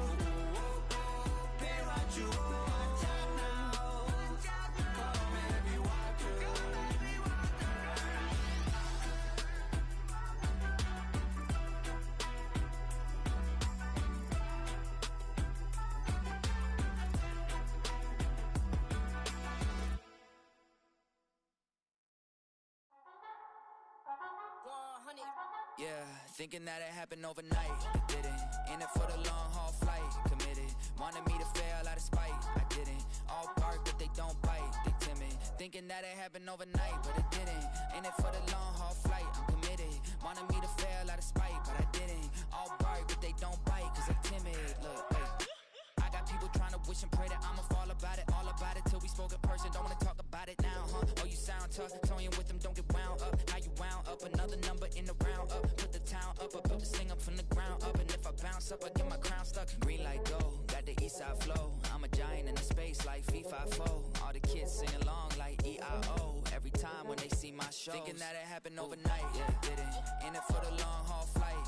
Speaker 18: Oh, oh, oh, pay what you owe. Watch out now, come heavy water. Yeah, thinking that it happened overnight, it didn't. In it for the long haul flight, committed. Wanted me to fail out of spite, I didn't. All bark but they don't bite, they timid. Thinking that it happened overnight, but it didn't. In it for the long haul flight, I'm committed. Wanted me to fail out of spite, but I didn't. All bark but they don't bite, cause I'm timid. Look, hey. I got people trying to wish and pray that I'ma fall about it, all about it till we spoke in person. Don't wanna talk about it now, huh? Oh, you sound tough, toying with them, don't get wound up. How you wound up? Another number in the round up. Put the town up, I built this thing up from the ground up. And if I bounce up, I get my crown stuck. Green light go, got the east side flow. I'm a giant in the space like FIFA 4. All the kids sing along like EIO. Every time when they see my show, thinking that it happened overnight, yeah, it didn't. In it for the long haul flight.